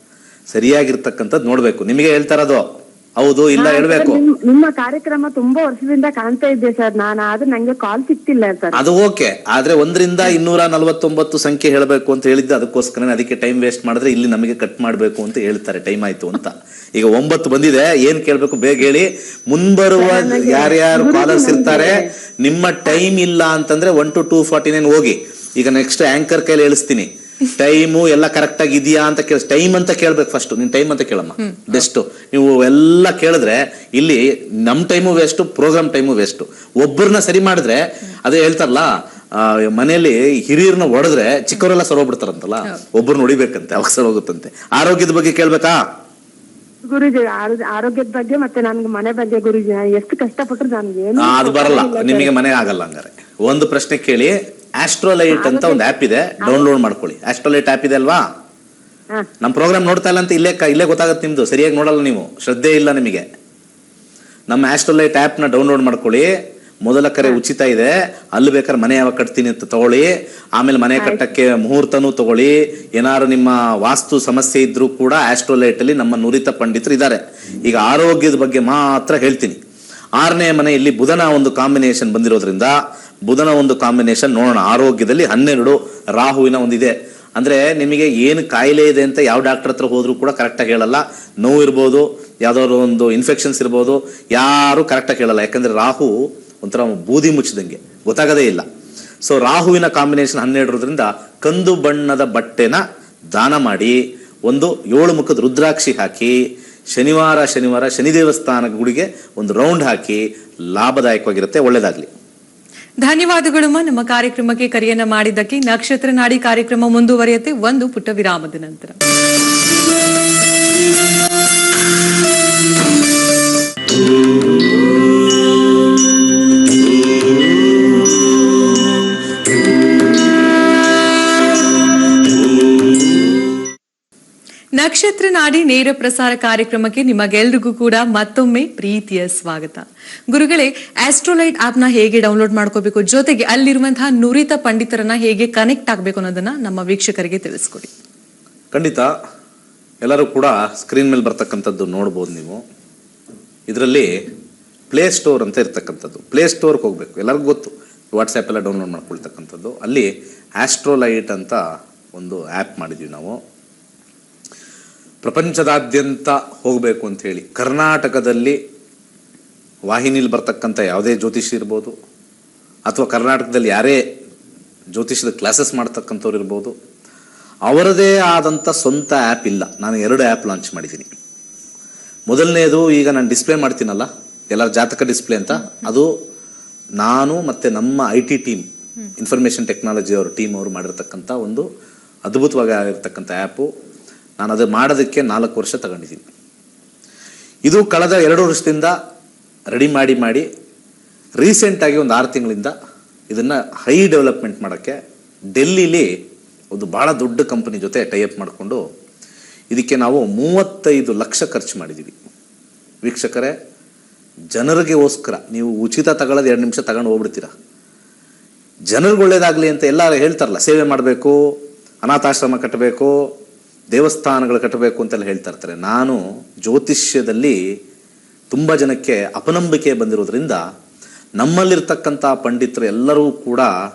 ಸರಿಯಾಗಿರ್ತಕ್ಕಂಥದ್ದು ನೋಡ್ಬೇಕು. ನಿಮಗೆ ಹೇಳ್ತಾ ಇರೋದು ಹೌದು ಇಲ್ಲ ಹೇಳ್ಬೇಕು. ನಿಮ್ಮ ಕಾರ್ಯಕ್ರಮ ತುಂಬಾ ವರ್ಷದಿಂದ ಕಾಣ್ತಾ ಇದ್ದೆ ಸರ್ ನಾನು, ಆದ್ರೆ ನಂಗೆ ಕಾಲ್ ಸಿಗ್ತಿಲ್ಲ ಸರ್. ಅದು ಓಕೆ, ಆದ್ರೆ 1 ರಿಂದ 249 ಸಂಖ್ಯೆ ಹೇಳ್ಬೇಕು ಅಂತ ಹೇಳಿದ್ದೆ. ಅದಕ್ಕೋಸ್ಕರ ಅದಕ್ಕೆ ಟೈಮ್ ವೇಸ್ಟ್ ಮಾಡಿದ್ರೆ ಇಲ್ಲಿ ನಮಗೆ ಕಟ್ ಮಾಡ್ಬೇಕು ಅಂತ ಹೇಳ್ತಾರೆ, ಟೈಮ್ ಆಯ್ತು ಅಂತ. ಈಗ 9 ಬಂದಿದೆ, ಏನ್ ಕೇಳ್ಬೇಕು ಬೇಗ ಹೇಳಿ. ಮುಂಬರುವ ಯಾರ್ಯಾರು ಕಾಲರ್ಸ್ ಇರ್ತಾರೆ, ನಿಮ್ಮ ಟೈಮ್ ಇಲ್ಲ ಅಂತಂದ್ರೆ 1 to 249 ಹೋಗಿ. ಈಗ ನೆಕ್ಸ್ಟ್ ಆಂಕರ್ ಕೈಲಿ ಹೇಳಿಸ್ತೀನಿ, ಟೈಮು ಎಲ್ಲ ಕರೆಕ್ಟ್ ಆಗಿ ಇದೆಯಾ ಅಂತ ಟೈಮ್ ಅಂತ ಕೇಳ್ಬೇಕು ಫಸ್ಟ್. ನೀನ್ ಟೈಮ್ ಅಂತ ಕೇಳಮ್ಮ ಬೆಸ್ಟ್. ನೀವು ಎಲ್ಲ ಕೇಳಿದ್ರೆ ಇಲ್ಲಿ ನಮ್ time waste, program time waste. ಒಬ್ಬರನ್ನ ಸರಿ ಮಾಡಿದ್ರೆ ಅದೇ ಹೇಳ್ತಾರಲ್ಲ, ಮನೆಯಲ್ಲಿ ಹಿರಿಯರನ್ನ ಹೊಡೆದ್ರೆ ಚಿಕ್ಕವರೆಲ್ಲ ಸರೋಗ್ಬಿಡ್ತಾರಂತಲ್ಲ, ಒಬ್ಬರನ್ನ ಹೊಡಿಬೇಕಂತೆ, ಅವಾಗ ಸರೋಗುತ್ತಂತೆ. ಆರೋಗ್ಯದ ಬಗ್ಗೆ ಕೇಳ್ಬೇಕಾ ಗುರುಜಿ? ಆರೋಗ್ಯದ ಬಗ್ಗೆ ಮತ್ತೆ ನನ್ಗೆ ಮನೆ ಬಗ್ಗೆ ಗುರುಜಿ, ಎಷ್ಟು ಕಷ್ಟಪಟ್ಟರು ನನ್ಗೆ ಅದು ಬರಲ್ಲ. ನಿಮಗೆ ಮನೆ ಆಗಲ್ಲ. ಹಂಗಾರೆ ಒಂದು ಪ್ರಶ್ನೆ ಕೇಳಿ. ಆಸ್ಟ್ರೋಲೈಟ್ ಅಂತ ಒಂದು ಆ್ಯಪ್ ಇದೆ, ಡೌನ್ಲೋಡ್ ಮಾಡ್ಕೊಳ್ಳಿ. ಆಸ್ಟ್ರೋಲೈಟ್ ಆ್ಯಪ್ ಇದೆ ಅಲ್ವಾ? ನಮ್ಮ ಪ್ರೋಗ್ರಾಮ್ ನೋಡ್ತಾ ಇಲ್ಲ ಅಂತ ಇಲ್ಲೇ ಗೊತ್ತಾಗುತ್ತೆ ನಿಮ್ದು. ಸರಿಯಾಗಿ ನೋಡಲ್ಲ ನೀವು, ಶ್ರದ್ಧೆ ಇಲ್ಲ ನಿಮಗೆ. ನಮ್ಮ ಆಸ್ಟ್ರೋಲೈಟ್ ಆ್ಯಪ್ನ ಡೌನ್ಲೋಡ್ ಮಾಡ್ಕೊಳ್ಳಿ. ಮೊದಲ ಕರೆ ಉಚಿತ ಇದೆ. ಅಲ್ಲಿ ಬೇಕಾದ್ರೆ ಮನೆ ಯಾವಾಗ ಕಟ್ತೀನಿ ಅಂತ ತಗೊಳ್ಳಿ. ಆಮೇಲೆ ಮನೆ ಕಟ್ಟಕ್ಕೆ ಮುಹೂರ್ತನೂ ತಗೊಳ್ಳಿ. ಏನಾದ್ರು ನಿಮ್ಮ ವಾಸ್ತು ಸಮಸ್ಯೆ ಇದ್ರೂ ಕೂಡ ಆಸ್ಟ್ರೋಲೈಟ್ ಅಲ್ಲಿ ನಮ್ಮ ನುರಿತ ಪಂಡಿತರು ಇದ್ದಾರೆ. ಈಗ ಆರೋಗ್ಯದ ಬಗ್ಗೆ ಮಾತ್ರ ಹೇಳ್ತೀನಿ. 6ನೇ ಮನೆ ಇಲ್ಲಿ ಬುಧನ ಒಂದು ಕಾಂಬಿನೇಷನ್ ಬಂದಿರೋದ್ರಿಂದ ಬುಧನ ಒಂದು ಕಾಂಬಿನೇಷನ್ ನೋಡೋಣ. ಆರೋಗ್ಯದಲ್ಲಿ 12 ರಾಹುವಿನ ಒಂದಿದೆ. ಅಂದರೆ ನಿಮಗೆ ಏನು ಕಾಯಿಲೆ ಇದೆ ಅಂತ ಯಾವ ಡಾಕ್ಟರ್ ಹತ್ರ ಹೋದರೂ ಕೂಡ ಕರೆಕ್ಟಾಗಿ ಹೇಳಲ್ಲ. ನೋವು ಇರ್ಬೋದು, ಯಾವುದಾದ್ರು ಒಂದು ಇನ್ಫೆಕ್ಷನ್ಸ್ ಇರ್ಬೋದು, ಯಾರು ಕರೆಕ್ಟಾಗಿ ಹೇಳಲ್ಲ. ಯಾಕಂದರೆ ರಾಹು ಒಂಥರ ಬೂದಿ ಮುಚ್ಚಿದಂಗೆ, ಗೊತ್ತಾಗದೇ ಇಲ್ಲ. ಸೊ ರಾಹುವಿನ ಕಾಂಬಿನೇಷನ್ 12 ಇರೋದ್ರಿಂದ ಕಂದು ಬಣ್ಣದ ಬಟ್ಟೆನ ದಾನ ಮಾಡಿ, ಒಂದು 7 ಮುಖದ ರುದ್ರಾಕ್ಷಿ ಹಾಕಿ, ಶನಿವಾರ ಶನಿ ದೇವಸ್ಥಾನ ಗುಡಿಗೆ ಒಂದು ರೌಂಡ್ ಹಾಕಿ, ಲಾಭದಾಯಕವಾಗಿರುತ್ತೆ. ಒಳ್ಳೆಯದಾಗಲಿ. ಧನ್ಯವಾದಗಳು ನಮ್ಮ ಕಾರ್ಯಕ್ರಮಕ್ಕೆ ಕರೆಯನ್ನ ಮಾಡಿದ್ದಕ್ಕೆ. ನಕ್ಷತ್ರ ನಾಡಿ ಕಾರ್ಯಕ್ರಮ ಮುಂದುವರಿಯುತ್ತೆ ಒಂದು ಪುಟ್ಟ ವಿರಾಮದ ನಂತರ. ನಕ್ಷತ್ರ ನಾಡಿ ನೇರ ಪ್ರಸಾರ ಕಾರ್ಯಕ್ರಮಕ್ಕೆ ನಿಮಗೆಲ್ರಿಗೂ ಕೂಡ ಮತ್ತೊಮ್ಮೆ ಪ್ರೀತಿಯ ಸ್ವಾಗತ. ಗುರುಗಳೇ, ಆಸ್ಟ್ರೋಲೈಟ್ ಆಪ್ ನ ಹೇಗೆ ಡೌನ್ಲೋಡ್ ಮಾಡ್ಕೋಬೇಕು, ಜೊತೆಗೆ ಅಲ್ಲಿರುವಂತಹ ನುರಿತ ಪಂಡಿತರನ್ನ ಹೇಗೆ ಕನೆಕ್ಟ್ ಆಗಬೇಕು ಅನ್ನೋದನ್ನ ನಮ್ಮ ವೀಕ್ಷಕರಿಗೆ ತಿಳಿಸ್ಕೊಡಿ. ಖಂಡಿತ. ಎಲ್ಲರೂ ಕೂಡ ಸ್ಕ್ರೀನ್ ಮೇಲೆ ಬರ್ತಕ್ಕಂಥದ್ದು ನೋಡ್ಬೋದು ನೀವು. ಇದರಲ್ಲಿ ಪ್ಲೇ ಸ್ಟೋರ್ ಅಂತ ಇರ್ತಕ್ಕಂಥದ್ದು. ಪ್ಲೇ ಸ್ಟೋರ್ಗೆ ಹೋಗ್ಬೇಕು, ಎಲ್ಲರಿಗೂ ಗೊತ್ತು. ವಾಟ್ಸ್ಆ್ಯಪ್ ಎಲ್ಲ ಡೌನ್ಲೋಡ್ ಮಾಡ್ಕೊಳ್ತಕ್ಕಂಥದ್ದು. ಅಲ್ಲಿ ಆಸ್ಟ್ರೋಲೈಟ್ ಅಂತ ಒಂದು ಆ್ಯಪ್ ಮಾಡಿದ್ವಿ ನಾವು. ಪ್ರಪಂಚದಾದ್ಯಂತ ಹೋಗಬೇಕು ಅಂತ ಹೇಳಿ ಕರ್ನಾಟಕದಲ್ಲಿ ವಾಹಿನಿಲಿ ಬರ್ತಕ್ಕಂಥ ಯಾವುದೇ ಜ್ಯೋತಿಷಿ ಇರ್ಬೋದು, ಅಥವಾ ಕರ್ನಾಟಕದಲ್ಲಿ ಯಾರೇ ಜ್ಯೋತಿಷದ ಕ್ಲಾಸಸ್ ಮಾಡ್ತಕ್ಕಂಥವ್ರು ಇರ್ಬೋದು, ಅವರದೇ ಆದಂಥ ಸ್ವಂತ ಆ್ಯಪ್ ಇಲ್ಲ. ನಾನು 2 ಆ್ಯಪ್ ಲಾಂಚ್ ಮಾಡಿದ್ದೀನಿ. ಮೊದಲನೇದು ಈಗ ನಾನು ಡಿಸ್ಪ್ಲೇ ಮಾಡ್ತೀನಲ್ಲ, ಎಲ್ಲರ ಜಾತಕ ಡಿಸ್ಪ್ಲೇ ಅಂತ, ಅದು ನಾನು ಮತ್ತು ನಮ್ಮ IT ಟೀಮ್, ಇನ್ಫಾರ್ಮೇಷನ್ ಟೆಕ್ನಾಲಜಿ ಅವ್ರ ಟೀಮ್ ಅವರು ಮಾಡಿರ್ತಕ್ಕಂಥ ಒಂದು ಅದ್ಭುತವಾಗಿ ಆಗಿರ್ತಕ್ಕಂಥ ಆ್ಯಪು. ನಾನು ಅದು ಮಾಡೋದಕ್ಕೆ 4 ವರ್ಷ ತಗೊಂಡಿದ್ದೀನಿ. ಇದು ಕಳೆದ 2 ವರ್ಷದಿಂದ ರೆಡಿ ಮಾಡಿ ರೀಸೆಂಟಾಗಿ ಒಂದು 6 ತಿಂಗಳಿಂದ ಇದನ್ನು ಹೈ ಡೆವಲಪ್ಮೆಂಟ್ ಮಾಡೋಕ್ಕೆ ಡೆಲ್ಲಿಲಿ ಒಂದು ಭಾಳ ದೊಡ್ಡ ಕಂಪನಿ ಜೊತೆ ಟೈಅಪ್ ಮಾಡಿಕೊಂಡು ಇದಕ್ಕೆ ನಾವು 35 ಲಕ್ಷ ಖರ್ಚು ಮಾಡಿದ್ದೀವಿ. ವೀಕ್ಷಕರೇ, ಜನರಿಗೋಸ್ಕರ ನೀವು ಉಚಿತ ತಗೊಳ್ಳೋದು 2 ನಿಮಿಷ ತಗೊಂಡು ಹೋಗ್ಬಿಡ್ತೀರ. ಜನರಿಗೆ ಒಳ್ಳೇದಾಗಲಿ ಅಂತ ಎಲ್ಲರೂ ಹೇಳ್ತಾರಲ್ಲ, ಸೇವೆ ಮಾಡಬೇಕು, ಅನಾಥಾಶ್ರಮ ಕಟ್ಟಬೇಕು, ದೇವಸ್ಥಾನಗಳು ಕಟ್ಟಬೇಕು ಅಂತೆಲ್ಲ ಹೇಳ್ತಾ ಇರ್ತಾರೆ. ನಾನು ಜ್ಯೋತಿಷ್ಯದಲ್ಲಿ ತುಂಬ ಜನಕ್ಕೆ ಅಪನಂಬಿಕೆ ಬಂದಿರೋದ್ರಿಂದ ನಮ್ಮಲ್ಲಿರ್ತಕ್ಕಂಥ ಪಂಡಿತರು ಎಲ್ಲರೂ ಕೂಡ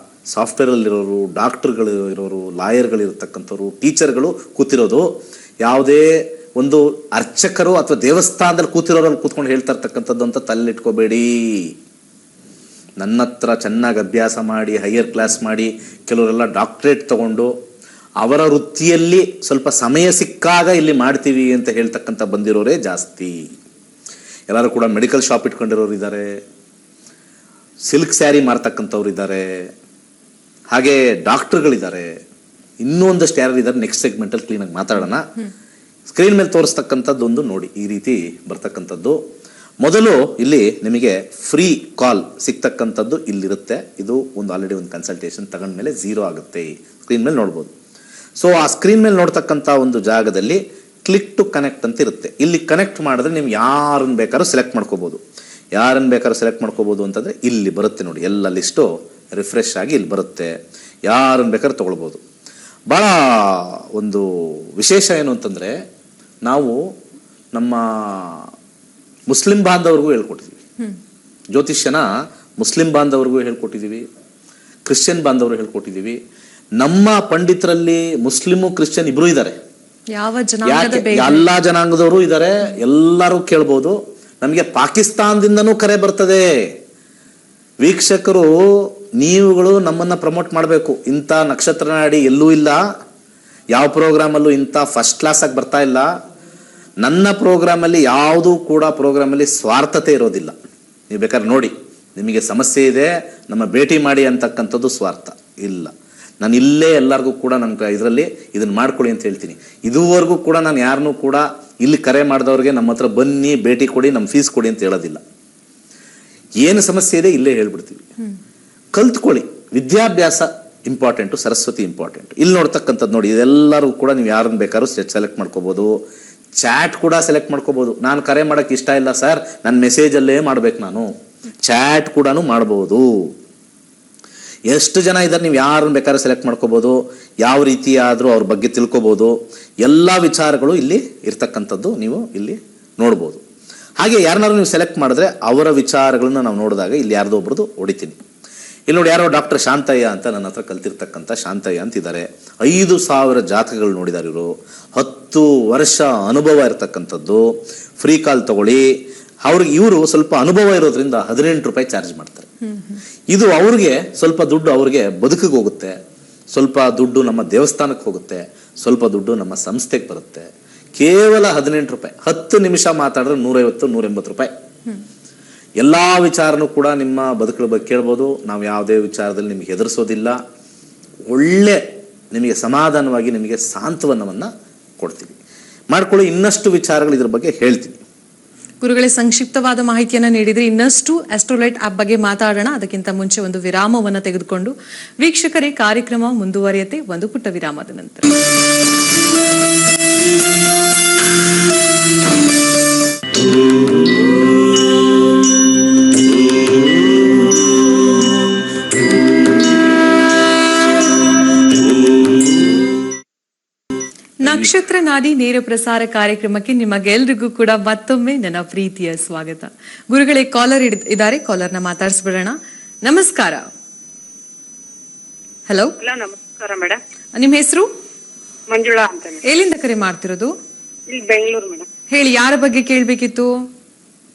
ಸಾಫ್ಟ್ವೇರಲ್ಲಿರೋರು, ಡಾಕ್ಟರ್ಗಳು ಇರೋರು, ಲಾಯರ್ಗಳಿರ್ತಕ್ಕಂಥವ್ರು, ಟೀಚರ್ಗಳು ಕೂತಿರೋದು. ಯಾವುದೇ ಒಂದು ಅರ್ಚಕರು ಅಥವಾ ದೇವಸ್ಥಾನದಲ್ಲಿ ಕೂತಿರೋರಲ್ಲಿ ಕೂತ್ಕೊಂಡು ಹೇಳ್ತಾ ಇರ್ತಕ್ಕಂಥದ್ದು ಅಂತ ತಲೆಲಿಟ್ಕೋಬೇಡಿ. ನನ್ನ ಹತ್ರ ಚೆನ್ನಾಗಿ ಅಭ್ಯಾಸ ಮಾಡಿ, ಹೈಯರ್ ಕ್ಲಾಸ್ ಮಾಡಿ, ಕೆಲವರೆಲ್ಲ ಡಾಕ್ಟ್ರೇಟ್ ತಗೊಂಡು ಅವರ ವೃತ್ತಿಯಲ್ಲಿ ಸ್ವಲ್ಪ ಸಮಯ ಸಿಕ್ಕಾಗ ಇಲ್ಲಿ ಮಾಡ್ತೀವಿ ಅಂತ ಹೇಳ್ತಕ್ಕಂಥ ಬಂದಿರೋರೇ ಜಾಸ್ತಿ. ಎಲ್ಲರೂ ಕೂಡ ಮೆಡಿಕಲ್ ಶಾಪ್ ಇಟ್ಕೊಂಡಿರೋರು ಇದ್ದಾರೆ, ಸಿಲ್ಕ್ ಸ್ಯಾರಿ ಮಾರ್ತಕ್ಕಂಥವ್ರು ಇದ್ದಾರೆ, ಹಾಗೆ ಡಾಕ್ಟರ್ಗಳಿದ್ದಾರೆ, ಇನ್ನೂ ಒಂದಷ್ಟು ಯಾರು ಇದ್ದಾರೆ. ನೆಕ್ಸ್ಟ್ ಸೆಗ್ಮೆಂಟಲ್ಲಿ ಕ್ಲೀನಾಗಿ ಮಾತಾಡೋಣ. ಸ್ಕ್ರೀನ್ ಮೇಲೆ ತೋರಿಸ್ತಕ್ಕಂಥದ್ದು ಒಂದು ನೋಡಿ, ಈ ರೀತಿ ಬರ್ತಕ್ಕಂಥದ್ದು. ಮೊದಲು ಇಲ್ಲಿ ನಿಮಗೆ ಫ್ರೀ ಕಾಲ್ ಸಿಗ್ತಕ್ಕಂಥದ್ದು ಇಲ್ಲಿರುತ್ತೆ. ಇದು ಒಂದು ಆಲ್ರೆಡಿ ಒಂದು ಕನ್ಸಲ್ಟೇಷನ್ ತಗೊಂಡ್ಮೇಲೆ 0 ಆಗುತ್ತೆ. ಸ್ಕ್ರೀನ್ ಮೇಲೆ ನೋಡ್ಬೋದು. ಸೊ ಆ ಸ್ಕ್ರೀನ್ ಮೇಲೆ ನೋಡ್ತಕ್ಕಂಥ ಒಂದು ಜಾಗದಲ್ಲಿ ಕ್ಲಿಕ್ ಟು ಕನೆಕ್ಟ್ ಅಂತ ಇರುತ್ತೆ. ಇಲ್ಲಿ ಕನೆಕ್ಟ್ ಮಾಡಿದ್ರೆ ನೀವು ಯಾರನ್ನು ಬೇಕಾದ್ರೂ ಸೆಲೆಕ್ಟ್ ಮಾಡ್ಕೋಬೋದು. ಯಾರನ್ನು ಬೇಕಾದ್ರೂ ಸೆಲೆಕ್ಟ್ ಮಾಡ್ಕೋಬೋದು ಅಂತಂದರೆ ಇಲ್ಲಿ ಬರುತ್ತೆ ನೋಡಿ, ಎಲ್ಲ ಲಿಸ್ಟು ರಿಫ್ರೆಶ್ ಆಗಿ ಇಲ್ಲಿ ಬರುತ್ತೆ. ಯಾರನ್ನು ಬೇಕಾದ್ರೂ ತೊಗೊಳ್ಬೋದು. ಭಾಳ ಒಂದು ವಿಶೇಷ ಏನು ಅಂತಂದರೆ, ನಾವು ನಮ್ಮ ಮುಸ್ಲಿಂ ಬಾಂಧವ್ರಿಗೂ ಹೇಳ್ಕೊಟ್ಟಿದ್ದೀವಿ ಜ್ಯೋತಿಷ್ಯನ. ಮುಸ್ಲಿಂ ಬಾಂಧವ್ರಿಗೂ ಹೇಳ್ಕೊಟ್ಟಿದ್ದೀವಿ, ಕ್ರಿಶ್ಚಿಯನ್ ಬಾಂಧವರು ಹೇಳ್ಕೊಟ್ಟಿದ್ದೀವಿ. ನಮ್ಮ ಪಂಡಿತರಲ್ಲಿ ಮುಸ್ಲಿಮು ಕ್ರಿಶ್ಚಿಯನ್ ಇಬ್ರು ಇದ್ದಾರೆ. ಎಲ್ಲ ಜನಾಂಗದವರು ಇದ್ದಾರೆ, ಎಲ್ಲರೂ ಕೇಳ್ಬೋದು. ನಮಗೆ ಪಾಕಿಸ್ತಾನದಿಂದನೂ ಕರೆ ಬರ್ತದೆ. ವೀಕ್ಷಕರು, ನೀವುಗಳು ನಮ್ಮನ್ನ ಪ್ರಮೋಟ್ ಮಾಡಬೇಕು. ಇಂಥ ನಕ್ಷತ್ರ ನಾಡಿ ಎಲ್ಲೂ ಇಲ್ಲ, ಯಾವ ಪ್ರೋಗ್ರಾಮಲ್ಲೂ ಇಂಥ ಫಸ್ಟ್ ಕ್ಲಾಸ್ ಆಗಿ ಬರ್ತಾ ಇಲ್ಲ. ನನ್ನ ಪ್ರೋಗ್ರಾಮಲ್ಲಿ ಯಾವುದೂ ಕೂಡ ಪ್ರೋಗ್ರಾಮಲ್ಲಿ ಸ್ವಾರ್ಥತೆ ಇರೋದಿಲ್ಲ. ನೀವು ಬೇಕಾದ್ರೆ ನೋಡಿ, ನಿಮಗೆ ಸಮಸ್ಯೆ ಇದೆ ನಮ್ಮ ಭೇಟಿ ಮಾಡಿ ಅಂತಕ್ಕಂಥದ್ದು ಸ್ವಾರ್ಥ ಇಲ್ಲ. ನಾನು ಇಲ್ಲೇ ಎಲ್ಲರಿಗೂ ಕೂಡ ನನ್ನ ಇದರಲ್ಲಿ ಇದನ್ನು ಮಾಡ್ಕೊಡಿ ಅಂತ ಹೇಳ್ತೀನಿ. ಇದುವರೆಗೂ ಕೂಡ ನಾನು ಯಾರನ್ನೂ ಕೂಡ ಇಲ್ಲಿ ಕರೆ ಮಾಡಿದವ್ರಿಗೆ ನಮ್ಮ ಹತ್ರ ಬನ್ನಿ ಭೇಟಿ ಕೊಡಿ, ನಮ್ಮ ಫೀಸ್ ಕೊಡಿ ಅಂತ ಹೇಳೋದಿಲ್ಲ. ಏನು ಸಮಸ್ಯೆ ಇದೆ ಇಲ್ಲೇ ಹೇಳ್ಬಿಡ್ತೀವಿ. ಕಲ್ತ್ಕೊಳ್ಳಿ. ವಿದ್ಯಾಭ್ಯಾಸ ಇಂಪಾರ್ಟೆಂಟು, ಸರಸ್ವತಿ ಇಂಪಾರ್ಟೆಂಟ್. ಇಲ್ಲಿ ನೋಡ್ತಕ್ಕಂಥದ್ದು ನೋಡಿ, ಇದೆಲ್ಲರೂ ಕೂಡ ನೀವು ಯಾರನ್ನು ಬೇಕಾದ್ರೂ ಸೆಲೆಕ್ಟ್ ಮಾಡ್ಕೋಬೋದು. ಚಾಟ್ ಕೂಡ ಸೆಲೆಕ್ಟ್ ಮಾಡ್ಕೋಬೋದು. ನಾನು ಕರೆ ಮಾಡೋಕ್ಕೆ ಇಷ್ಟ ಇಲ್ಲ ಸರ್, ನನ್ನ ಮೆಸೇಜಲ್ಲೇ ಮಾಡ್ಬೇಕು, ನಾನು ಚಾಟ್ ಕೂಡ ಮಾಡ್ಬೋದು. ಎಷ್ಟು ಜನ ಇದ್ದಾರೆ, ನೀವು ಯಾರನ್ನು ಬೇಕಾದ್ರೂ ಸೆಲೆಕ್ಟ್ ಮಾಡ್ಕೋಬೋದು. ಯಾವ ರೀತಿ ಆದರೂ ಅವ್ರ ಬಗ್ಗೆ ತಿಳ್ಕೊಬೋದು. ಎಲ್ಲ ವಿಚಾರಗಳು ಇಲ್ಲಿ ಇರ್ತಕ್ಕಂಥದ್ದು ನೀವು ಇಲ್ಲಿ ನೋಡ್ಬೋದು. ಹಾಗೆ ಯಾರನ್ನಾರು ನೀವು ಸೆಲೆಕ್ಟ್ ಮಾಡಿದ್ರೆ ಅವರ ವಿಚಾರಗಳನ್ನ ನಾವು ನೋಡಿದಾಗ ಇಲ್ಲಿ ಯಾರ್ದೋ ಒಬ್ರದ್ದು ಹೊಡಿತೀನಿ. ಇಲ್ಲಿ ನೋಡಿ, ಯಾರೋ ಡಾಕ್ಟರ್ ಶಾಂತಯ್ಯ ಅಂತ ನನ್ನ ಹತ್ರ ಕಲ್ತಿರ್ತಕ್ಕಂಥ ಶಾಂತಯ್ಯ ಅಂತಿದ್ದಾರೆ. 5,000 ಜಾತಕಗಳು ನೋಡಿದ್ದಾರೆ ಇವರು. 10 ವರ್ಷ ಅನುಭವ ಇರತಕ್ಕಂಥದ್ದು. ಫ್ರೀ ಕಾಲ್ ತಗೊಳ್ಳಿ. ಇವರು ಸ್ವಲ್ಪ ಅನುಭವ ಇರೋದ್ರಿಂದ 18 ರೂಪಾಯಿ ಚಾರ್ಜ್ ಮಾಡ್ತಾರೆ. ಇದು ಅವ್ರಿಗೆ ಸ್ವಲ್ಪ ದುಡ್ಡು, ಅವ್ರಿಗೆ ಬದುಕಿಗೆ ಹೋಗುತ್ತೆ, ಸ್ವಲ್ಪ ದುಡ್ಡು ನಮ್ಮ ದೇವಸ್ಥಾನಕ್ಕೆ ಹೋಗುತ್ತೆ, ಸ್ವಲ್ಪ ದುಡ್ಡು ನಮ್ಮ ಸಂಸ್ಥೆಗೆ ಬರುತ್ತೆ. ಕೇವಲ 18 ರೂಪಾಯಿ. 10 ನಿಮಿಷ ಮಾತಾಡಿದ್ರೆ 150-180 ರೂಪಾಯಿ. ಎಲ್ಲಾ ವಿಚಾರನೂ ಕೂಡ ನಿಮ್ಮ ಬದುಕುಗಳ ಬಗ್ಗೆ ಕೇಳ್ಬೋದು. ನಾವು ಯಾವುದೇ ವಿಚಾರದಲ್ಲಿ ನಿಮಗೆ ಹೆದರಿಸೋದಿಲ್ಲ. ಒಳ್ಳೆ ನಿಮಗೆ ಸಮಾಧಾನವಾಗಿ ನಿಮಗೆ ಸಾಂತ್ವನವನ್ನ ಕೊಡ್ತೀವಿ. ಮಾಡ್ಕೊಳ್ಳಿ. ಇನ್ನಷ್ಟು ವಿಚಾರಗಳು ಇದ್ರ ಬಗ್ಗೆ ಹೇಳ್ತೀವಿ. ಗುರುಗಳೇ, ಸಂಕ್ಷಿಪ್ತವಾದ ಮಾಹಿತಿಯನ್ನ ನೀಡಿದ್ರೆ ಇನ್ನಷ್ಟು ಆಸ್ಟ್ರೋಲೈಟ್ ಆಪ್ ಬಗ್ಗೆ ಮಾತಾಡೋಣ. ಅದಕ್ಕಿಂತ ಮುಂಚೆ ಒಂದು ವಿರಾಮವನ್ನ ತೆಗೆದುಕೊಂಡು ವೀಕ್ಷಕರೇ, ಕಾರ್ಯಕ್ರಮ ಮುಂದುವರಿಯುತ್ತೆ ಒಂದು ಪುಟ್ಟ ವಿರಾಮದ ನಂತರ. ನಕ್ಷತ್ರ ನಾಡಿ ನೇರ ಪ್ರಸಾರ ಕಾರ್ಯಕ್ರಮಕ್ಕೆ ನಿಮಗೆಲ್ರಿಗೂ ಕೂಡ ಮತ್ತೊಮ್ಮೆ ನನ್ನ ಪ್ರೀತಿಯ ಸ್ವಾಗತ. ಗುರುಗಳೇ, ಕಾಲರ್ ಇದ್ದಾರೆ, ಕಾಲರ್ನ ಮಾತಾಡಿಸ್ಬಿಡೋಣ. ನಮಸ್ಕಾರ. ಹಲೋ. ನಮಸ್ಕಾರ ಮೇಡಮ್. ನಿಮ್ಮ ಹೆಸರು? ಮಂಜುಳಾ ಅಂತ. ಎಲ್ಲಿಂದ ಕರೆ ಮಾಡ್ತಿರೋದು? ಇಲ್ಲಿ ಬೆಂಗಳೂರು ಮೇಡಮ್. ಹೇಳಿ, ಯಾರ ಬಗ್ಗೆ ಕೇಳ್ಬೇಕಿತ್ತು?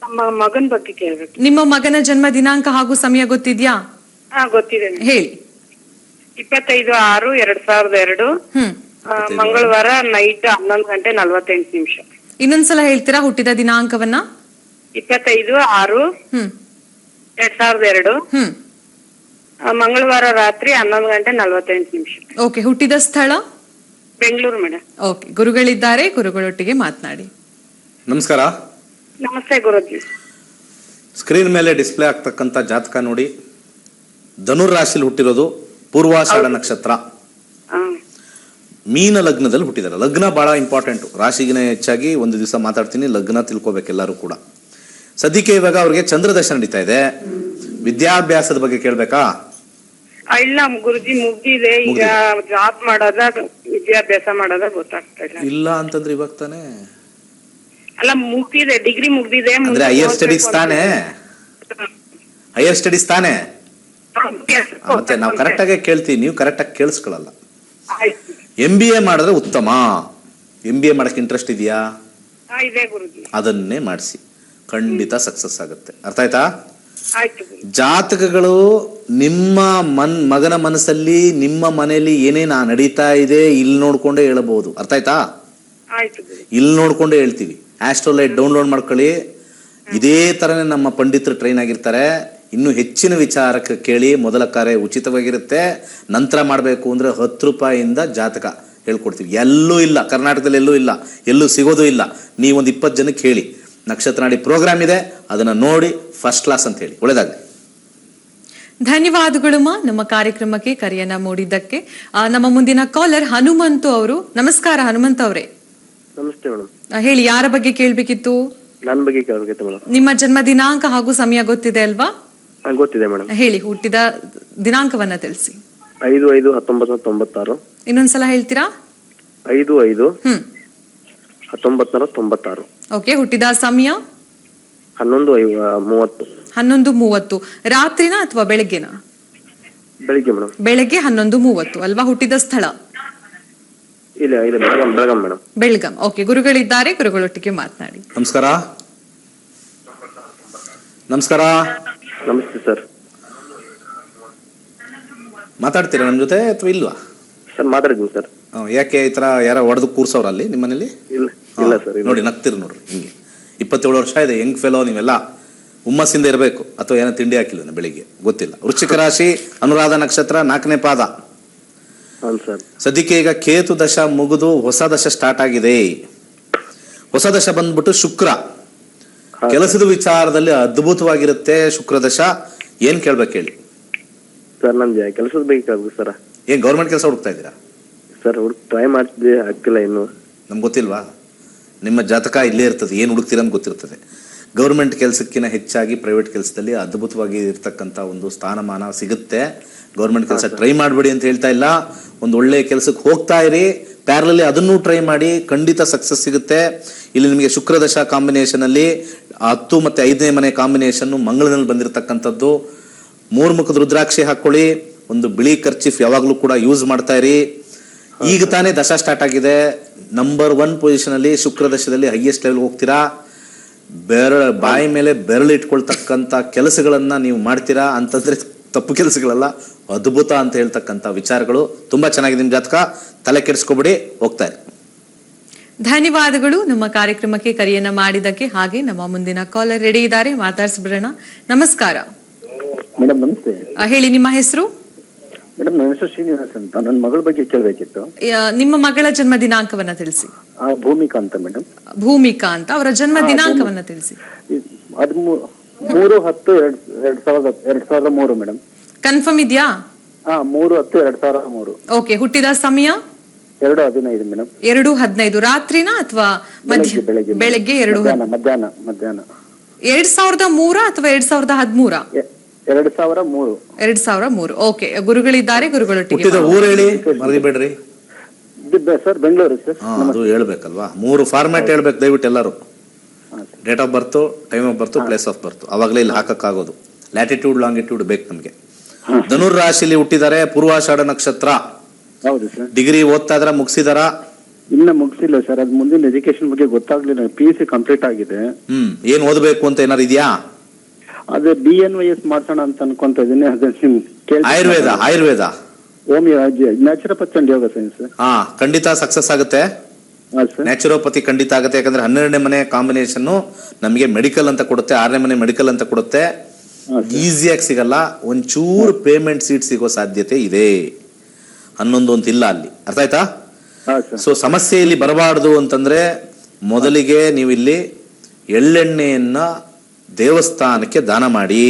ನಮ್ಮ ಮಗನ ಬಗ್ಗೆ ಕೇಳ್ಬೇಕು. ನಿಮ್ಮ ಮಗನ ಜನ್ಮ ದಿನಾಂಕ ಹಾಗೂ ಸಮಯ ಗೊತ್ತಿದ್ಯಾ? ಗೊತ್ತಿದೆ. ಹೇಳಿ. 25/6/2002 ಮಂಗಳವಾರ ನೈಟ್ 11 ಗಂಟೆ 48 ನಿಮಿಷ. ಇನ್ನೊಂದ್ಸಲ ಹೇಳ್ತೀರಾ ಹುಟ್ಟಿದ ದಿನಾಂಕವನ್ನ? 25/6/2002 ಮಂಗಳವಾರ ರಾತ್ರಿ 11 ಗಂಟೆ 48 ನಿಮಿಷ. ಓಕೆ. ಹುಟ್ಟಿದ ಸ್ಥಳ? ಬೆಂಗಳೂರು ಮೇಡಮ್. ಓಕೆ. ಗುರುಗಳಿದ್ದಾರೆ, ಗುರುಗಳೊಟ್ಟಿಗೆ ಮಾತನಾಡಿ. ನಮಸ್ಕಾರ. ನಮಸ್ತೆ ಗುರುಜಿ. ಸ್ಕ್ರೀನ್ ಮೇಲೆ ಡಿಸ್ಪ್ಲೇ ಆಗ್ತಕ್ಕಂಥ ಜಾತಕ ನೋಡಿ. ಧನುರ್ ರಾಶಿಲಿ ಹುಟ್ಟಿರೋದು, ಪೂರ್ವಾಷಾಢ ನಕ್ಷತ್ರ, ಮೀನ ಲಗ್ನದಲ್ಲಿ ಹುಟ್ಟಿದ್ದಾರೆ. ಲಗ್ನ ಬಹಳ ಇಂಪಾರ್ಟೆಂಟ್. ರಾಶಿಗಿನ ಹೆಚ್ಚಾಗಿ ಒಂದು ದಿವಸ ಮಾತಾಡ್ತೀನಿ, ಲಗ್ನ ತಿಳ್ಕೊಬೇಕು ಎಲ್ಲರೂ ಕೂಡ. ಸದ್ಯಕ್ಕೆ ಇವಾಗ ಅವ್ರಿಗೆ ಚಂದ್ರದಶ ನಡೀತಾ ಇದೆ. ವಿದ್ಯಾಭ್ಯಾಸದ ಬಗ್ಗೆ ಕೇಳ್ಬೇಕಾ? ಇಲ್ಲ ಗುರುಜಿ, ಮುಗ್ದಿದೆ. ಈಗ ಜಾಬ್ ಮಾಡೋದ ವಿದ್ಯಾಭ್ಯಾಸ ಮಾಡೋದ ಗೊತ್ತಾಗ್ತಾ ಇಲ್ಲ. ಇಲ್ಲ ಅಂತಂದ್ರೆ ಇವಾಗ ತಾನೆ ಅಲ್ಲ, ಮುಗ್ದಿದೆ, ಡಿಗ್ರಿ ಮುಗ್ದಿದೆ. ಅಂದ್ರೆ ಹೈಯರ್ ಸ್ಟಡೀಸ್ ತಾನೆ? ಹೈಯರ್ ಸ್ಟಡೀಸ್ ತಾನೆ? ಮತ್ತೆ ನಾವು ಕರೆಕ್ಟ್ ಆಗಿ ಕೇಳ್ತೀವಿ, ನೀವು ಕರೆಕ್ಟ್ ಆಗಿ ಕೇಳಿಸ್ಕೊಳ್ಳಲ್ಲ. MBA ಮಾಡಿದ್ರೆ ಉತ್ತಮ. MBA ಮಾಡಕ್ಕೆ ಇಂಟ್ರೆಸ್ಟ್ ಇದೆಯಾ? ಅದನ್ನೇ ಮಾಡಿಸಿ, ಖಂಡಿತ ಸಕ್ಸಸ್ ಆಗುತ್ತೆ. ಅರ್ಥ ಆಯ್ತಾ? ಜಾತಕಗಳು ನಿಮ್ಮ ಮಗನ ಮನಸ್ಸಲ್ಲಿ, ನಿಮ್ಮ ಮನೆಯಲ್ಲಿ ಏನೇನು ನಡೀತಾ ಇದೆ ಇಲ್ಲಿ ನೋಡ್ಕೊಂಡೇ ಹೇಳಬಹುದು. ಅರ್ಥ ಆಯ್ತಾ? ಇಲ್ಲಿ ನೋಡ್ಕೊಂಡೇ ಹೇಳ್ತೀವಿ. ಆಸ್ಟ್ರೋಲೈಟ್ ಡೌನ್ಲೋಡ್ ಮಾಡ್ಕೊಳ್ಳಿ. ಇದೇ ತರನೇ ನಮ್ಮ ಪಂಡಿತರು ಟ್ರೈನ್ ಆಗಿರ್ತಾರೆ. ಇನ್ನು ಹೆಚ್ಚಿನ ವಿಚಾರಕ್ಕೆ ಕೇಳಿ. ಮೊದಲ ಕಾರ್ಯ ಉಚಿತವಾಗಿರುತ್ತೆ. ನಂತರ ಮಾಡಬೇಕು ಅಂದ್ರೆ 10 ರೂಪಾಯಿಯಿಂದ ಜಾತಕ ಹೇಳ್ಕೊಡ್ತೀವಿ. ಎಲ್ಲೂ ಇಲ್ಲ, ಕರ್ನಾಟಕದಲ್ಲಿ ಎಲ್ಲೂ ಇಲ್ಲ, ಎಲ್ಲೂ ಸಿಗೋದು ಇಲ್ಲ. ನೀವೊಂದು 20 ಜನಕ್ಕೆ ಹೇಳಿ, ನಕ್ಷತ್ರ ನಾಡಿ ಪ್ರೋಗ್ರಾಮ್ ಇದೆ, ಅದನ್ನ ನೋಡಿ ಫಸ್ಟ್ ಕ್ಲಾಸ್ ಅಂತ ಹೇಳಿ. ಒಳ್ಳೆದಾಗಲಿ. ಧನ್ಯವಾದಗಳು ನಮ್ಮ ಕಾರ್ಯಕ್ರಮಕ್ಕೆ ಕರೆಯನ್ನ ಮೂಡಿದ್ದಕ್ಕೆ. ನಮ್ಮ ಮುಂದಿನ ಕಾಲರ್ ಹನುಮಂತು ಅವರು. ನಮಸ್ಕಾರ ಹನುಮಂತ ಅವರೇ. ನಮಸ್ತೆ ಮೇಡಮ್. ಹೇಳಿ, ಯಾರ ಬಗ್ಗೆ ಕೇಳ್ಬೇಕಿತ್ತು? ನನ್ನ ಬಗ್ಗೆ ಕೇಳಬೇಕಿತ್ತು ಮೇಡಮ್. ನಿಮ್ಮ ಜನ್ಮ ದಿನಾಂಕ ಹಾಗೂ ಸಮಯ ಗೊತ್ತಿದೆ ಅಲ್ವಾ? ಗೊತ್ತಿದೆ ಮೇಡಮ್. ಹೇಳಿ, ಹುಟ್ಟಿದ ದಿನಾಂಕವನ್ನ ತಿಳಿಸಿ. 5/5/1996. ಇನ್ನೊಂದ್ಸಲ ಹೇಳ್ತೀರಾ? 5/5/1996. ಓಕೆ. ಹುಟ್ಟಿದ ಸಮಯ? 11:30. 11:30. ರಾತ್ರಿನ ಅಥವಾ ಬೆಳಗ್ಗೆನ? ಬೆಳಿಗ್ಗೆ ಮೇಡಮ್. ಬೆಳಗ್ಗೆ 11:30 ಅಲ್ವಾ? ಹುಟ್ಟಿದ ಸ್ಥಳ? ಇಲ್ಲ, ಬೆಳಗಾಂ ಮೇಡಮ್. ಬೆಳಗಾಂ. ಓಕೆ. ಗುರುಗಳಿದ್ದಾರೆ, ಗುರುಗಳೊಟ್ಟಿಗೆ ಮಾತನಾಡಿ. ನಮಸ್ಕಾರ. ನಮಸ್ಕಾರ. ನಮಸ್ತೆ ಸರ್. ಮಾತಾಡ್ತೀರಾ ನಮ್ಮ ಜೊತೆ ಅಥವಾ ಇಲ್ವಾ? ಸರ್ ಮಾತಾಡಿದ್ದೀನಿ ಸರ್. ಯಾಕೆ ಈ ತರ ಯಾರ ಹೊಡೆದು ಕೂರ್ಸವ್ರ ಅಲ್ಲಿ ನಿಮ್ಮ ಮನೇಲಿ? ಇಲ್ಲ ಸರ್. ನೋಡಿ, ನಗ್ತಿರು ನೋಡ್ರಿ. ಹಿಂಗೆ 27 ವರ್ಷ ಇದೆ, ಯಂಗ್ ಫೆಲೋ ನೀವೆಲ್ಲ. ಹುಮ್ಮಸ್ಸಿಂದ ಇರಬೇಕು. ಅಥವಾ ಏನೋ ತಿಂಡಿ ಹಾಕಿಲ್ಲ ಬೆಳಿಗ್ಗೆ, ಗೊತ್ತಿಲ್ಲ. ವೃಶ್ಚಿಕ ರಾಶಿ, ಅನುರಾಧ ನಕ್ಷತ್ರ, 4ನೇ ಪಾದ. ಸದ್ಯಕ್ಕೆ ಈಗ ಕೇತು ದಶ ಮುಗಿದು ಹೊಸ ದಶ ಸ್ಟಾರ್ಟ್ ಆಗಿದೆ. ಹೊಸ ದಶ ಬಂದ್ಬಿಟ್ಟು ಶುಕ್ರ. ಕೆಲಸದ ವಿಚಾರದಲ್ಲಿ ಅದ್ಭುತವಾಗಿರುತ್ತೆ ಶುಕ್ರ ದಶ. ಏನ್ ಕೇಳ್ಬೇಕು ಹೇಳಿ ಸರ್? ನಮ್ಗೆ ಕೆಲಸದ ಬಗ್ಗೆ ಕೇಳ್ಬೇಕು ಸರ್. ಏನ್ ಗೌರ್ಮೆಂಟ್ ಕೆಲಸ ಹುಡುಕ್ತಾ ಇದ್ದೀರಾ ಸರ್? ಟ್ರೈ ಮಾಡ್ತಿದ್ದೆ, ಆಗ್ತಿಲ್ಲ ಇನ್ನು. ನಮ್ಗೆ ಗೊತ್ತಿಲ್ವಾ? ನಿಮ್ಮ ಜಾತಕ ಇಲ್ಲೇ ಇರ್ತದೆ, ಏನ್ ಹುಡುಕ್ತೀರ ಅಂತ ಗೊತ್ತಿರ್ತದೆ. ಗೌರ್ಮೆಂಟ್ ಕೆಲಸಕ್ಕಿಂತ ಹೆಚ್ಚಾಗಿ ಪ್ರೈವೇಟ್ ಕೆಲಸದಲ್ಲಿ ಅದ್ಭುತವಾಗಿ ಇರ್ತಕ್ಕಂಥ ಒಂದು ಸ್ಥಾನಮಾನ ಸಿಗುತ್ತೆ. ಗೌರ್ಮೆಂಟ್ ಕೆಲಸ ಟ್ರೈ ಮಾಡಬೇಡಿ ಅಂತ ಹೇಳ್ತಾ ಇಲ್ಲ. ಒಂದು ಒಳ್ಳೆ ಕೆಲಸಕ್ಕೆ ಹೋಗ್ತಾ ಇರಿ, ಪ್ಯಾರಲಲ್ಲಿ ಅದನ್ನು ಟ್ರೈ ಮಾಡಿ, ಖಂಡಿತ ಸಕ್ಸಸ್ ಸಿಗುತ್ತೆ. ಇಲ್ಲಿ ನಿಮಗೆ ಶುಕ್ರದಶ ಕಾಂಬಿನೇಷನಲ್ಲಿ 10 ಮತ್ತು 5ನೇ ಮನೆ ಕಾಂಬಿನೇಷನ್ನು ಮಂಗಳನಲ್ಲಿ ಬಂದಿರತಕ್ಕಂಥದ್ದು. 3 ಮುಖದ ರುದ್ರಾಕ್ಷಿ ಹಾಕೊಳ್ಳಿ, ಒಂದು ಬಿಳಿ ಕರ್ಚಿಫ್ ಯಾವಾಗಲೂ ಕೂಡ ಯೂಸ್ ಮಾಡ್ತಾ ಇರಿ. ಈಗ ತಾನೇ ದಶ ಸ್ಟಾರ್ಟ್ ಆಗಿದೆ. ನಂಬರ್ 1 ಪೊಸಿಷನಲ್ಲಿ ಶುಕ್ರದಶದಲ್ಲಿ ಹೈಯೆಸ್ಟ್ ಲೆವೆಲ್ ಹೋಗ್ತೀರಾ. ಬಾಯಿ ಮೇಲೆ ಬೆರಳು ಇಟ್ಕೊಳ್ತಕ್ಕಂಥ ಕೆಲಸಗಳನ್ನ ನೀವು ಮಾಡ್ತೀರಾ ಅಂತಂದ್ರೆ ತಪ್ಪು ಕೆಲಸಗಳಲ್ಲ, ಅದ್ಭುತ ಅಂತ ಹೇಳ್ತಕ್ಕಂಥ ವಿಚಾರಗಳು ತುಂಬಾ ಚೆನ್ನಾಗಿದೆ. ನಿಮ್ ಜಾತಕ ತಲೆ ಕೆಡಿಸ್ಕೊಬಿಡಿ, ಹೋಗ್ತಾ ಇರಿ. ಧನ್ಯವಾದಗಳು ನಮ್ಮ ಕಾರ್ಯಕ್ರಮಕ್ಕೆ ಕರೆಯನ್ನ ಮಾಡಿದ್ದಕ್ಕೆ. ಹಾಗೆ ನಮ್ಮ ಮುಂದಿನ ಕಾಲರ್ ರೆಡಿ ಇದ್ದಾರೆ, ಮಾತಾಡ್ಸ್ಬಿಡೋಣ. ನಮಸ್ಕಾರ ಮೇಡಮ್. ನಮಸ್ತೆ. ಹೇಳಿ, ನಿಮ್ಮ ಹೆಸರು? ಮೇಡಮ್, ನನ್ನ ಹೆಸರು ಶ್ರೀನಿವಾಸ್ ಅಂತ. ನನ್ನ ಮಗಳ ಬಗ್ಗೆ ಕೇಳಬೇಕಿತ್ತು. ನಿಮ್ಮ ಮಗಳ ಜನ್ಮ ದಿನಾಂಕವನ್ನ ತಿಳಿಸಿ. ಭೂಮಿಕಾ ಅಂತ ಮೇಡಮ್. ಭೂಮಿಕಾ ಅಂತ, ಅವರ ಜನ್ಮ ದಿನಾಂಕವನ್ನ ತಿಳಿಸಿ. 3/10/2003 ಮೇಡಮ್. ಕನ್ಫರ್ಮ್ ಇದೆಯಾ? 3/10/2003. ಓಕೆ. ಹುಟ್ಟಿದ ಸಮಯ 2:15 ಮೇಡಮ್. 2:15 ರಾತ್ರಿನಾ ಅಥವಾ ಬೆಳಗ್ಗೆ? ಮಧ್ಯಾಹ್ನ 2003 ಅಥವಾ 2013? 2003. ಓಕೆ. ಗುರುಗಳಿದ್ದಾರೆ, ಗುರುಗಳೊಟ್ಟಿಗೆ ಊರು ಹೇಳಿ, ಮರಿಬೇಡ್ರಿ ಸರ್. ಬೆಂಗಳೂರು ಸರ್. ಅದು ಹೇಳ್ಬೇಕಲ್ವಾ, 3 ಫಾರ್ಮ್ಯಾಟ್ ಹೇಳ್ಬೇಕು ದಯವಿಟ್ಟು ಎಲ್ಲರೂ. Date of birth, time of birth, place of birth, ಅವಾಗಲೇ ಇಲ್ಲಿ ಹಾಕಕ್ಕಾಗೋದು. ಲ್ಯಾಟಿಟ್ಯೂಡ್ ಲಾಂಗಿಟ್ಯೂಡ್ ಬೇಕು ನಮಗೆ. ಧನುರ್ ರಾಶಿಯಲ್ಲಿ ಹುಟ್ಟಿದ್ದಾರೆ, ಪೂರ್ವಾಷಾಢ ನಕ್ಷತ್ರ. ಹೌದು ಸರ್. ಡಿಗ್ರಿ ಓದ್ತಾ ಇದಾರ, ಮುಗಿಸಿದಾರ? ಇನ್ನ ಮುಗಿಸಿಲ್ಲ ಸರ್. ಅದು ಮುಂದಿನ ಎಜುಕೇಶನ್ ಬಗ್ಗೆ ಗೊತ್ತಾಗ್ಲಿಲ್ಲ. PUC ಕಂಪ್ಲೀಟ್ ಆಗಿದೆ. ಏನ್ ಓದಬೇಕು ಅಂತ ಏನಾರು ಇದೆಯಾ? ಅದೇ BNYS ಮಾಡ್ಸೋಣ ಅಂತ ಅನ್ಕೊಂತ ಇದೀನಿ. Ayurveda, homeo, naturopathy and yoga science. ಖಂಡಿತ ಸಕ್ಸಸ್ ಆಗುತ್ತೆ. ನ್ಯಾಚುರೋಪತಿ ಖಂಡಿತ ಆಗುತ್ತೆ. ಯಾಕಂದ್ರೆ 12ನೇ ಮನೆ ಕಾಂಬಿನೇಷನ್ ನಮಗೆ ಮೆಡಿಕಲ್ ಅಂತ ಕೊಡುತ್ತೆ, 6ನೇ ಮನೆ ಮೆಡಿಕಲ್ ಅಂತ ಕೊಡುತ್ತೆ. ಈಸಿಯಾಗಿ ಸಿಗಲ್ಲ, ಒಂಚೂರು ಪೇಮೆಂಟ್ ಸೀಟ್ ಸಿಗೋ ಸಾಧ್ಯತೆ ಇದೆ. 11 ಅಂತ ಇಲ್ಲ ಅಲ್ಲಿ, ಅರ್ಥ ಆಯ್ತಾ? ಸೊ ಸಮಸ್ಯೆ ಇಲ್ಲಿ ಬರಬಾರ್ದು ಅಂತಂದ್ರೆ ಮೊದಲಿಗೆ ನೀವು ಇಲ್ಲಿ ಎಳ್ಳೆಣ್ಣೆಯನ್ನ ದೇವಸ್ಥಾನಕ್ಕೆ ದಾನ ಮಾಡಿ,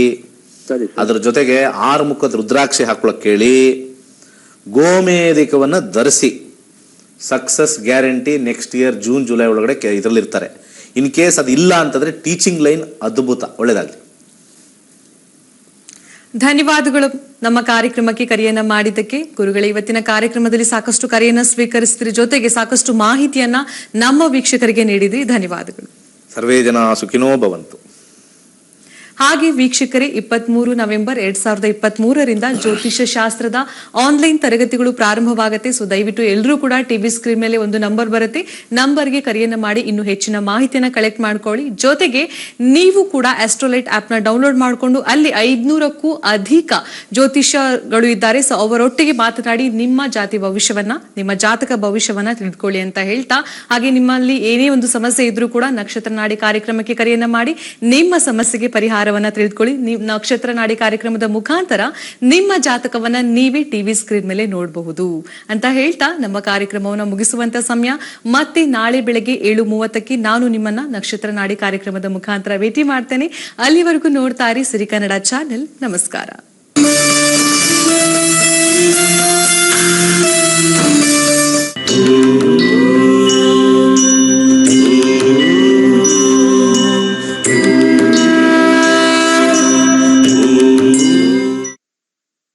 ಅದ್ರ ಜೊತೆಗೆ 6 ಮುಖದ ರುದ್ರಾಕ್ಷಿ ಹಾಕೊಳಕ್ ಕೇಳಿ, ಗೋಮೇಧಿಕವನ್ನ ಧರಿಸಿ. Success guarantee. Next year June July ಒಳಗಡೆ ಇದರಲ್ಲಿ ಇರ್ತಾರೆ. ಇನ್ ಕೇಸ್ ಅದು ಇಲ್ಲ ಅಂತಂದ್ರೆ ಟೀಚಿಂಗ್ ಲೈನ್ ಅದ್ಭುತ, ಒಳ್ಳೇದಾಗ್ಲಿ. ಧನ್ಯವಾದಗಳು ನಮ್ಮ ಕಾರ್ಯಕ್ರಮಕ್ಕೆ ಕರೆಯನ್ನ ಮಾಡಿದ್ದಕ್ಕೆ. ಗುರುಗಳೇ, ಇವತ್ತಿನ ಕಾರ್ಯಕ್ರಮದಲ್ಲಿ ಸಾಕಷ್ಟು ಕರೆಯನ್ನ ಸ್ವೀಕರಿಸಿದ್ರಿ, ಜೊತೆಗೆ ಸಾಕಷ್ಟು ಮಾಹಿತಿಯನ್ನ ನಮ್ಮ ವೀಕ್ಷಕರಿಗೆ ನೀಡಿದ್ರಿ. ಧನ್ಯವಾದಗಳು. ಸರ್ವೇ ಜನ ಸುಖಿನೋ ಭವಂತು. ಹಾಗೆ ವೀಕ್ಷಕರೇ, 23 ನವೆಂಬರ್ 2023ರಿಂದ ಜ್ಯೋತಿಷ್ಯ ಶಾಸ್ತ್ರದ ಆನ್ಲೈನ್ ತರಗತಿಗಳು ಪ್ರಾರಂಭವಾಗುತ್ತೆ. ಸೊ ದಯವಿಟ್ಟು ಎಲ್ಲರೂ ಕೂಡ ಟಿವಿ ಸ್ಕ್ರೀನ್ ಮೇಲೆ ಒಂದು ನಂಬರ್ ಬರುತ್ತೆ, ನಂಬರ್ಗೆ ಕರೆಯನ್ನ ಮಾಡಿ ಇನ್ನೂ ಹೆಚ್ಚಿನ ಮಾಹಿತಿಯನ್ನ ಕಲೆಕ್ಟ್ ಮಾಡ್ಕೊಳ್ಳಿ. ಜೊತೆಗೆ ನೀವು ಕೂಡ ಆಸ್ಟ್ರೋಲೈಟ್ ಆಪ್ ನ ಡೌನ್ಲೋಡ್ ಮಾಡಿಕೊಂಡು ಅಲ್ಲಿ 500ಕ್ಕೂ ಅಧಿಕ ಜ್ಯೋತಿಷ್ಯಗಳು ಇದ್ದಾರೆ. ಸೊ ಅವರೊಟ್ಟಿಗೆ ಮಾತನಾಡಿ ನಿಮ್ಮ ಜಾತಿ ಭವಿಷ್ಯವನ್ನ, ನಿಮ್ಮ ಜಾತಕ ಭವಿಷ್ಯವನ್ನ ತಿಳ್ಕೊಳ್ಳಿ ಅಂತ ಹೇಳ್ತಾ, ಹಾಗೆ ನಿಮ್ಮಲ್ಲಿ ಏನೇ ಒಂದು ಸಮಸ್ಯೆ ಇದ್ರೂ ಕೂಡ ನಕ್ಷತ್ರ ನಾಡಿ ಕಾರ್ಯಕ್ರಮಕ್ಕೆ ಕರೆಯನ್ನ ಮಾಡಿ ನಿಮ್ಮ ಸಮಸ್ಯೆಗೆ ಪರಿಹಾರ ತಿಳಿದುಕೊಳ್ಳಿ. ನೀವು ನಕ್ಷತ್ರ ನಾಡಿ ಕಾರ್ಯಕ್ರಮದ ಮುಖಾಂತರ ನಿಮ್ಮ ಜಾತಕವನ್ನ ನೀವೇ ಟಿವಿ ಸ್ಕ್ರೀನ್ ಮೇಲೆ ನೋಡಬಹುದು ಅಂತ ಹೇಳ್ತಾ ನಮ್ಮ ಕಾರ್ಯಕ್ರಮವನ್ನು ಮುಗಿಸುವಂತ ಸಮಯ. ಮತ್ತೆ ನಾಳೆ ಬೆಳಗ್ಗೆ 7:30ಕ್ಕೆ ನಾನು ನಿಮ್ಮನ್ನ ನಕ್ಷತ್ರ ನಾಡಿ ಕಾರ್ಯಕ್ರಮದ ಮುಖಾಂತರ ಭೇಟಿ ಮಾಡ್ತೇನೆ. ಅಲ್ಲಿವರೆಗೂ ನೋಡ್ತಾ ಇರಿ ಸಿರಿ ಕನ್ನಡ ಚಾನೆಲ್. ನಮಸ್ಕಾರ.